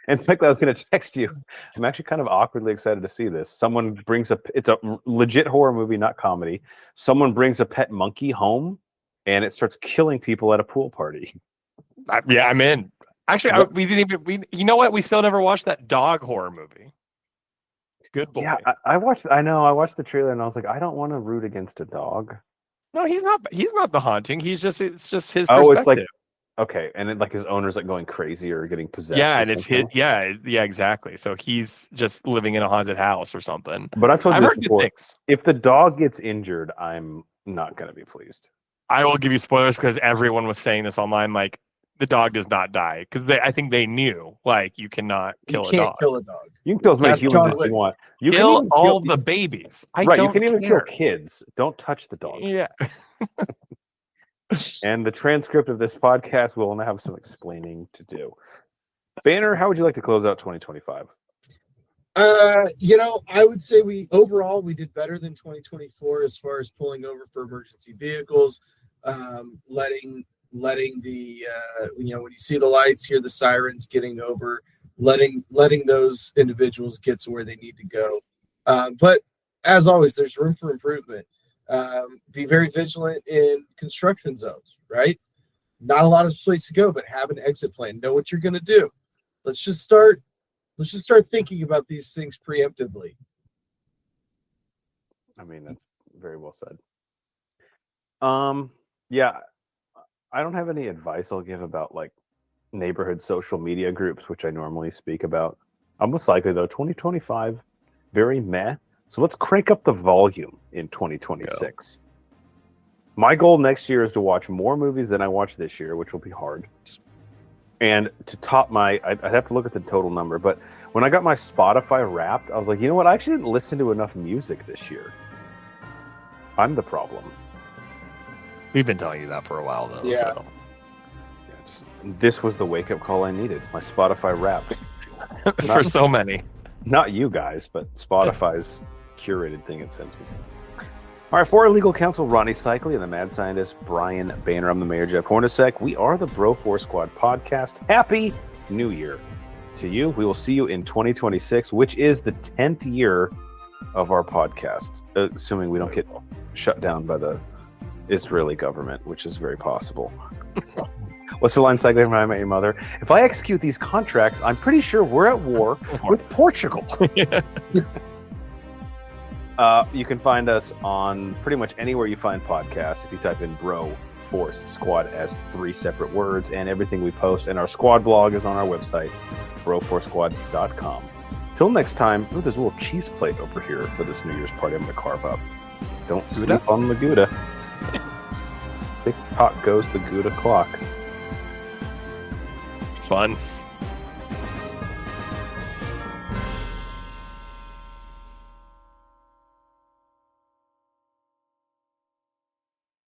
And Cycle, I was going to text you. I'm actually kind of awkwardly excited to see this. Someone brings it's a legit horror movie, not comedy. Someone brings a pet monkey home, and it starts killing people at a pool party. Yeah, I'm in. Actually, we didn't even. You know what? We still never watched that dog horror movie. Good boy. Yeah, I watched the trailer, and I was like, I don't want to root against a dog. No, he's not. He's not the haunting. It's just his. Perspective. Oh, it's like. Okay, and then like his owner's like going crazy or getting possessed. Yeah, and it's his. Yeah, exactly. So he's just living in a haunted house or something. But I've told you this before. Things. If the dog gets injured, I'm not gonna be pleased. I will give you spoilers because everyone was saying this online. Like the dog does not die because I think they knew like you cannot kill a dog. You can't kill a dog. You can kill as many humans as you want. You kill all the babies. You can even kill kids. Don't touch the dog. Yeah. And the transcript of this podcast will now have some explaining to do. Banner, how would you like to close out 2025? I would say we did better than 2024 as far as pulling over for emergency vehicles, letting the when you see the lights, hear the sirens, getting over, letting those individuals get to where they need to go. But as always, there's room for improvement. Be very vigilant in construction zones, right? Not a lot of place to go, but have an exit plan. Know what you're going to do. Let's just start thinking about these things preemptively. I mean, that's very well said. Yeah, I don't have any advice I'll give about like neighborhood social media groups, which I normally speak about. I'm most likely though 2025, very meh. So let's crank up the volume in 2026. My goal next year is to watch more movies than I watched this year, which will be hard. And to top I'd have to look at the total number, but when I got my Spotify Wrapped, I was like, you know what? I actually didn't listen to enough music this year. I'm the problem. We've been telling you that for a while, though. Yeah. So. This was the wake-up call I needed. My Spotify Wrapped. For so many. Not you guys, but Spotify's curated thing it sends me. All right, for our legal counsel, Ronnie Cycli, and the mad scientist, Brian Banner, I'm the mayor, Jeff Hornacek. We are the Bro Force Squad podcast. Happy New Year to you. We will see you in 2026, which is the 10th year of our podcast, assuming we don't get shut down by the Israeli government, which is very possible. What's the line, Cycling from How I Met Your Mother? If I execute these contracts, I'm pretty sure we're at war with Portugal. You can find us on pretty much anywhere you find podcasts. If you type in Bro Force Squad as 3 separate words, and everything we post, and our squad blog is on our website, broforcesquad.com. Till next time, there's a little cheese plate over here for this New Year's party I'm going to carve up. Don't sleep on the Gouda. Tick-tock goes the Gouda clock. Fun.